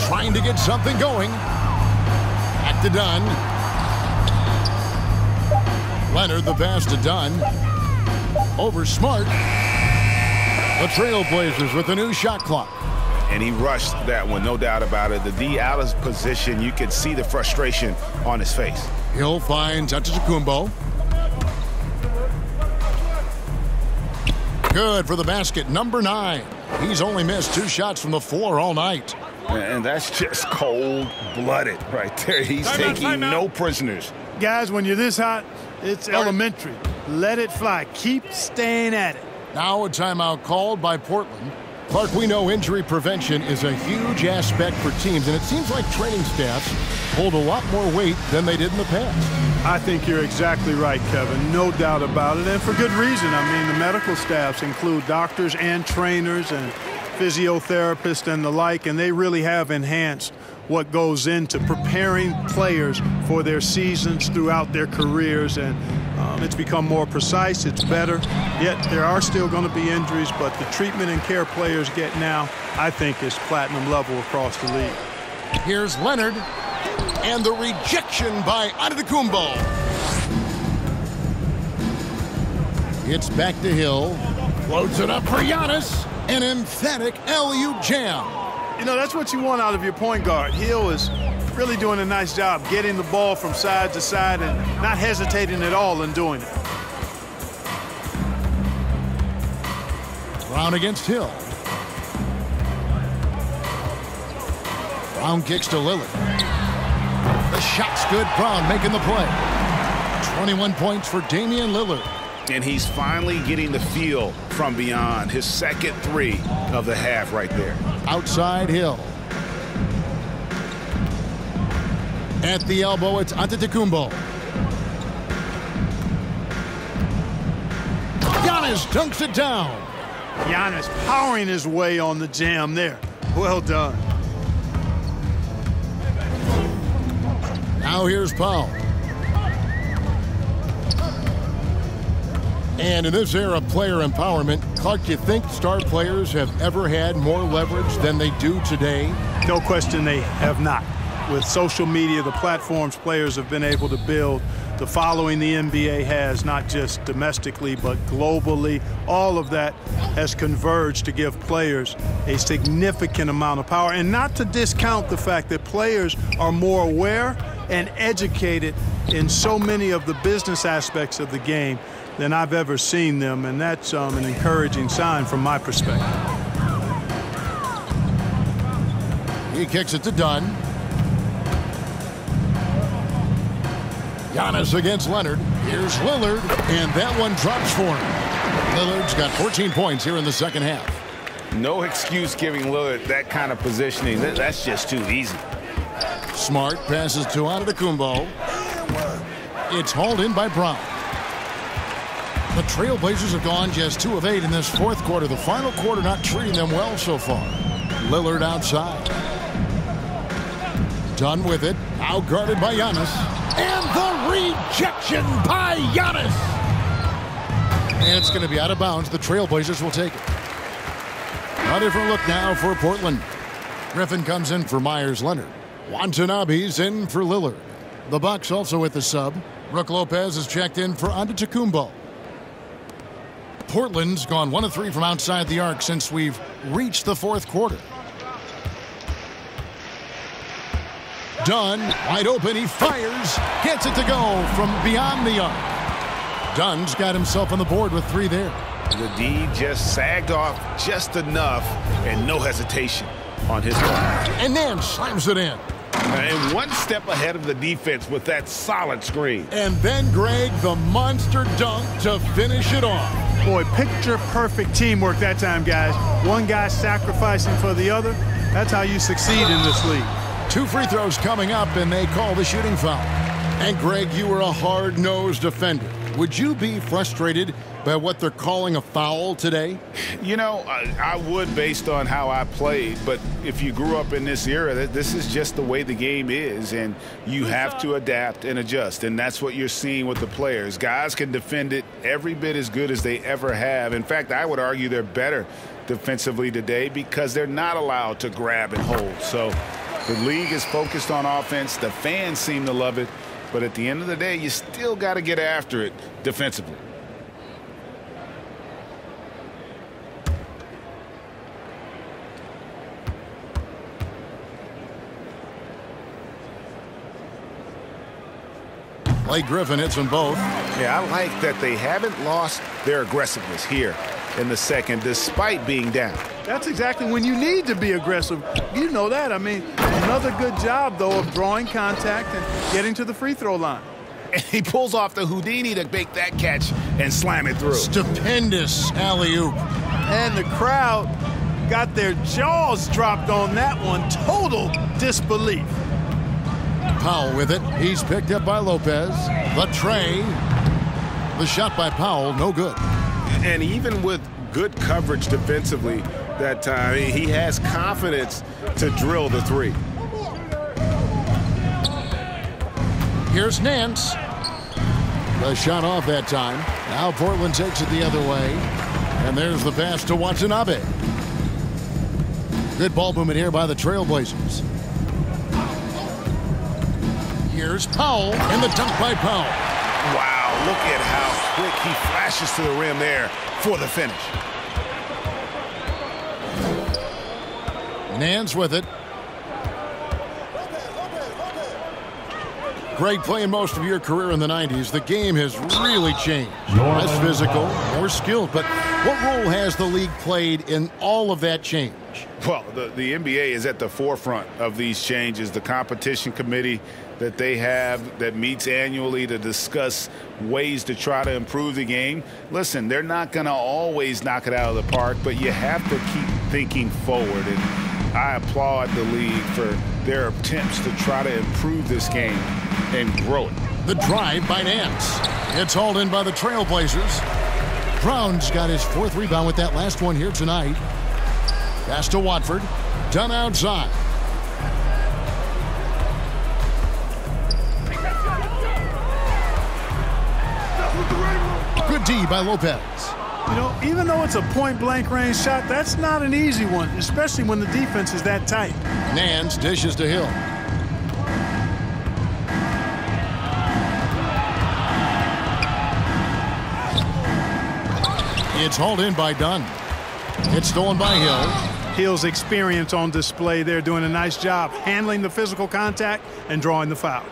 Trying to get something going. Back to Dunn. Leonard the pass to Dunn. Over Smart. The Trailblazers with a new shot clock. And he rushed that one, no doubt about it. The D out of position, you could see the frustration on his face. Hill finds Antetokounmpo. Good for the basket, number 9. He's only missed 2 shots from the floor all night. And that's just cold-blooded right there. He's taking no prisoners. Guys, when you're this hot, it's elementary. Let it fly. Keep staying at it. Now a timeout called by Portland. Clark, we know injury prevention is a huge aspect for teams, and it seems like training staffs hold a lot more weight than they did in the past. I think you're exactly right, Kevin. No doubt about it, and for good reason. I mean, the medical staffs include doctors and trainers and physiotherapists and the like, and they really have enhanced what goes into preparing players for their seasons throughout their careers, and it's become more precise, it's better. Yet there are still going to be injuries, but the treatment and care players get now, I think, is platinum level across the league. Here's Leonard, and the rejection by Antetokounmpo. It's back to Hill, loads it up for Giannis, an emphatic alley-oop jam. You know, that's what you want out of your point guard. Hill is really doing a nice job getting the ball from side to side and not hesitating at all in doing it. Brown against Hill. Brown kicks to Lillard. The shot's good. Brown making the play. 21 points for Damian Lillard. And he's finally getting the feel from beyond. His second three of the half right there. Outside Hill. At the elbow, it's Antetokounmpo. Giannis dunks it down. Giannis powering his way on the jam there. Well done. Now here's Powell. And in this era of player empowerment, Clark, do you think star players have ever had more leverage than they do today? No question they have not. With social media, the platforms players have been able to build, the following the NBA has, not just domestically, but globally, all of that has converged to give players a significant amount of power. And not to discount the fact that players are more aware and educated in so many of the business aspects of the game than I've ever seen them, and that's an encouraging sign from my perspective. He kicks it to Dunn. Giannis against Leonard. Here's Lillard, and that one drops for him. Lillard's got 14 points here in the second half. No excuse giving Lillard that kind of positioning. That's just too easy. Smart passes to Antetokounmpo. It's hauled in by Brown. The Trailblazers have gone just 2 of 8 in this fourth quarter. The final quarter not treating them well so far. Lillard outside. Done with it. Now guarded by Giannis. And the rejection by Giannis. And it's going to be out of bounds. The Trailblazers will take it. A different look now for Portland. Griffin comes in for Myers Leonard. Watanabe's in for Lillard. The Bucks also with the sub. Brook Lopez is checked in for Antetokounmpo. Portland's gone 1 of 3 from outside the arc since we've reached the fourth quarter. Dunn, wide open, he fires, gets it to go from beyond the arc. Dunn's got himself on the board with 3 there. The D just sagged off just enough and no hesitation on his part. And then slams it in. And 1 step ahead of the defense with that solid screen. And then Greg, the monster dunk to finish it off. Boy, picture-perfect teamwork that time, guys. One guy sacrificing for the other. That's how you succeed in this league. 2 free throws coming up, and they call the shooting foul. And Greg, you were a hard-nosed defender. Would you be frustrated by what they're calling a foul today? You know, I would based on how I played, but if you grew up in this era, this is just the way the game is, and you have to adapt and adjust, and that's what you're seeing with the players. Guys can defend it every bit as good as they ever have. In fact, I would argue they're better defensively today because they're not allowed to grab and hold. So the league is focused on offense. The fans seem to love it, but at the end of the day, you still got to get after it defensively. Blake Griffin hits them both. Yeah, I like that they haven't lost their aggressiveness here in the second, despite being down. That's exactly when you need to be aggressive. You know that. I mean, another good job, though, of drawing contact and getting to the free throw line. And he pulls off the Houdini to make that catch and slam it through. Stupendous alley-oop. And the crowd got their jaws dropped on that one. Total disbelief. Powell with it. He's picked up by Lopez. The tray. The shot by Powell, no good. And even with good coverage defensively that time, he has confidence to drill the three. Here's Nance. The shot off that time. Now Portland takes it the other way. And there's the pass to Watanabe. Good ball movement here by the Trailblazers. Here's Powell, and the dunk by Powell. Wow, look at how quick he flashes to the rim there for the finish. Nance with it. Greg, playing most of your career in the 90s, the game has really changed. Less physical, more skilled. But what role has the league played in all of that change? Well, the NBA is at the forefront of these changes. The competition committee that they have that meets annually to discuss ways to try to improve the game. Listen, they're not going to always knock it out of the park, but you have to keep thinking forward. And I applaud the league for their attempts to try to improve this game and grow it. The drive by Nance. It's hauled in by the Trailblazers. Brown's got his 4th rebound with that last one here tonight. Pass to Watford. Done outside. Good D by Lopez. You know, even though it's a point-blank range shot, that's not an easy one, especially when the defense is that tight. Nance dishes to Hill. It's hauled in by Dunn. It's stolen by Hill. Hill's experience on display there, doing a nice job handling the physical contact and drawing the foul.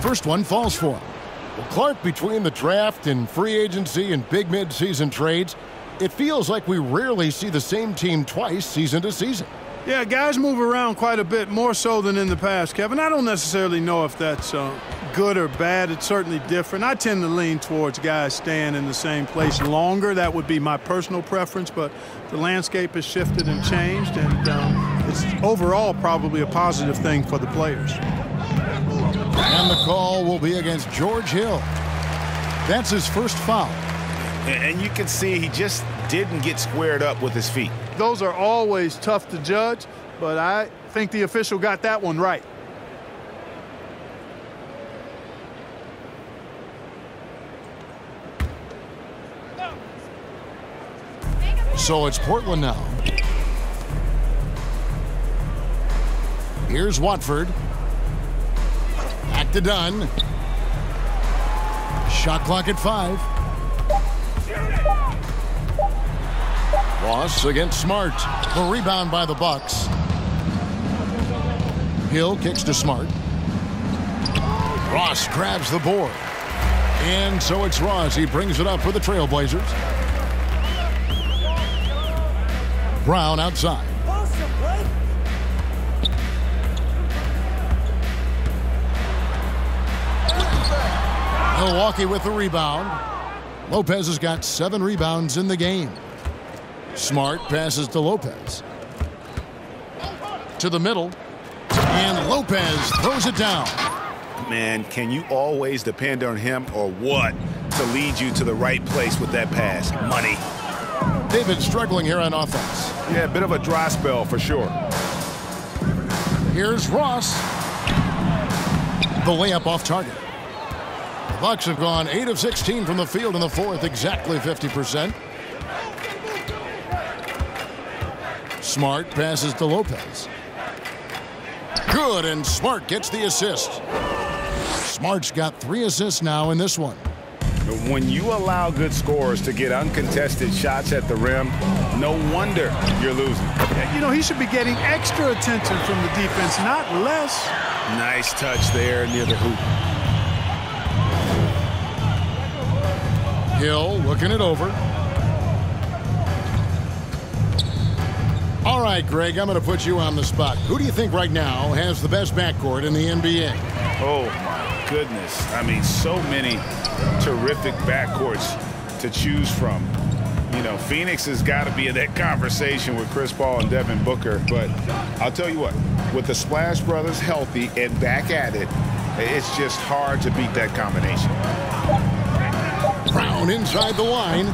First one falls for him. Well, Clark, between the draft and free agency and big mid-season trades, it feels like we rarely see the same team twice season to season. Yeah, guys move around quite a bit, more so than in the past, Kevin. I don't necessarily know if that's good or bad. It's certainly different. I tend to lean towards guys staying in the same place longer. That would be my personal preference, but the landscape has shifted and changed, and it's overall probably a positive thing for the players. And the call will be against George Hill. That's his first foul. And you can see he just didn't get squared up with his feet. Those are always tough to judge, but I think the official got that one right. So it's Portland now. Here's Watford. Back to Dunn. Shot clock at 5. Ross against Smart. The rebound by the Bucks. Hill kicks to Smart. Ross grabs the board. And so it's Ross. He brings it up for the Trailblazers. Brown outside. Milwaukee with the rebound. Lopez has got 7 rebounds in the game. Smart passes to Lopez. To the middle. And Lopez throws it down. Man, can you always depend on him or what to lead you to the right place with that pass? Money. They've been struggling here on offense. Yeah, a bit of a dry spell for sure. Here's Ross. The layup off target. The Bucks have gone 8 of 16 from the field in the 4th, exactly 50%. Smart passes to Lopez. Good, and Smart gets the assist. Smart's got 3 assists now in this one. When you allow good scorers to get uncontested shots at the rim, no wonder you're losing. You know, he should be getting extra attention from the defense, not less. Nice touch there near the hoop. Hill looking it over. All right, Greg, I'm going to put you on the spot. Who do you think right now has the best backcourt in the NBA? Oh, my goodness. I mean, so many terrific backcourts to choose from. You know, Phoenix has got to be in that conversation with Chris Paul and Devin Booker. But I'll tell you what, with the Splash Brothers healthy and back at it, it's just hard to beat that combination. Brown inside the line.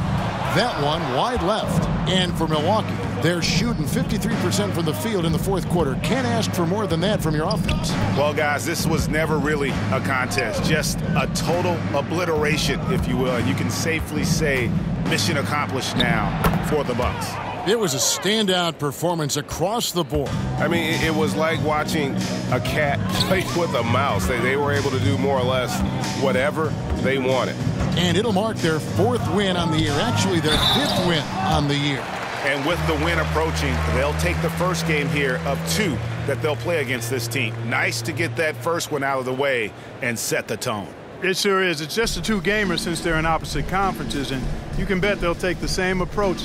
That one wide left. And for Milwaukee, they're shooting 53% from the field in the fourth quarter. Can't ask for more than that from your offense. Well, guys, this was never really a contest. Just a total obliteration, if you will. And you can safely say mission accomplished now for the Bucks. It was a standout performance across the board. I mean, it was like watching a cat play with a mouse. They were able to do more or less whatever they wanted. And it'll mark their 4th win on the year. Actually, their 5th win on the year. And with the win approaching, they'll take the first game here of 2 that they'll play against this team. Nice to get that first one out of the way and set the tone. It sure is. It's just a 2-gamer since they're in opposite conferences, and you can bet they'll take the same approach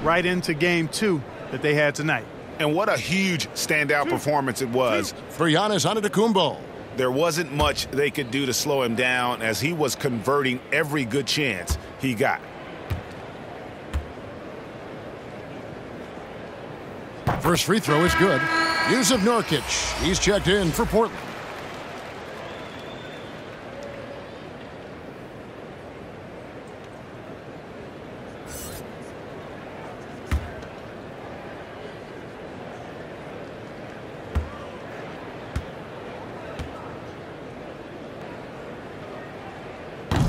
right into game 2 that they had tonight. And what a huge standout performance it was for Giannis Antetokounmpo. There wasn't much they could do to slow him down as he was converting every good chance he got. First free throw is good. Yusuf Nurkic, he's checked in for Portland.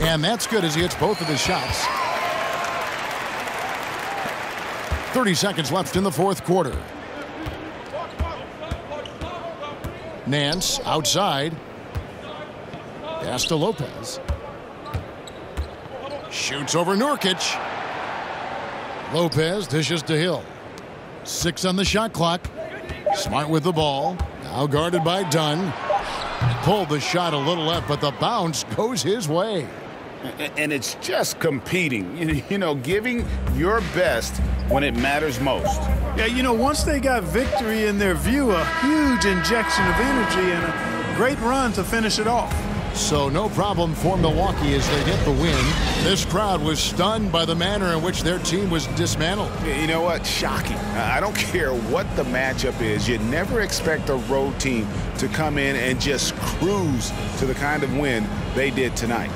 And that's good as he hits both of his shots. 30 seconds left in the fourth quarter. Nance outside. Pass to Lopez. Shoots over Nurkic. Lopez dishes to Hill. 6 on the shot clock. Smart with the ball. Now guarded by Dunn. Pulled the shot a little left, but the bounce goes his way. And it's just competing, you know, giving your best when it matters most. Yeah, you know, once they got victory in their view, a huge injection of energy and a great run to finish it off. So no problem for Milwaukee as they get the win. This crowd was stunned by the manner in which their team was dismantled. You know what? Shocking. I don't care what the matchup is. You never expect a road team to come in and just cruise to the kind of win they did tonight.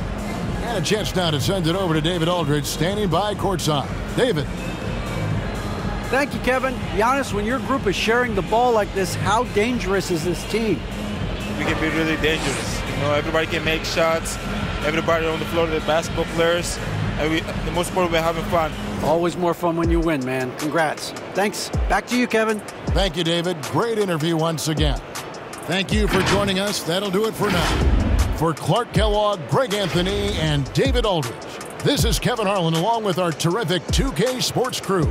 And a chance now to send it over to David Aldridge, standing by courtside. David. Thank you, Kevin. Giannis, when your group is sharing the ball like this, how dangerous is this team? We can be really dangerous. You know, everybody can make shots. Everybody on the floor, the basketball players. And the most important, we're having fun. Always more fun when you win, man. Congrats. Thanks. Back to you, Kevin. Thank you, David. Great interview once again. Thank you for joining us. That'll do it for now. For Clark Kellogg, Greg Anthony, and David Aldridge, this is Kevin Harlan along with our terrific 2K Sports crew,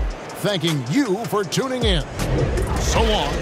thanking you for tuning in. So long.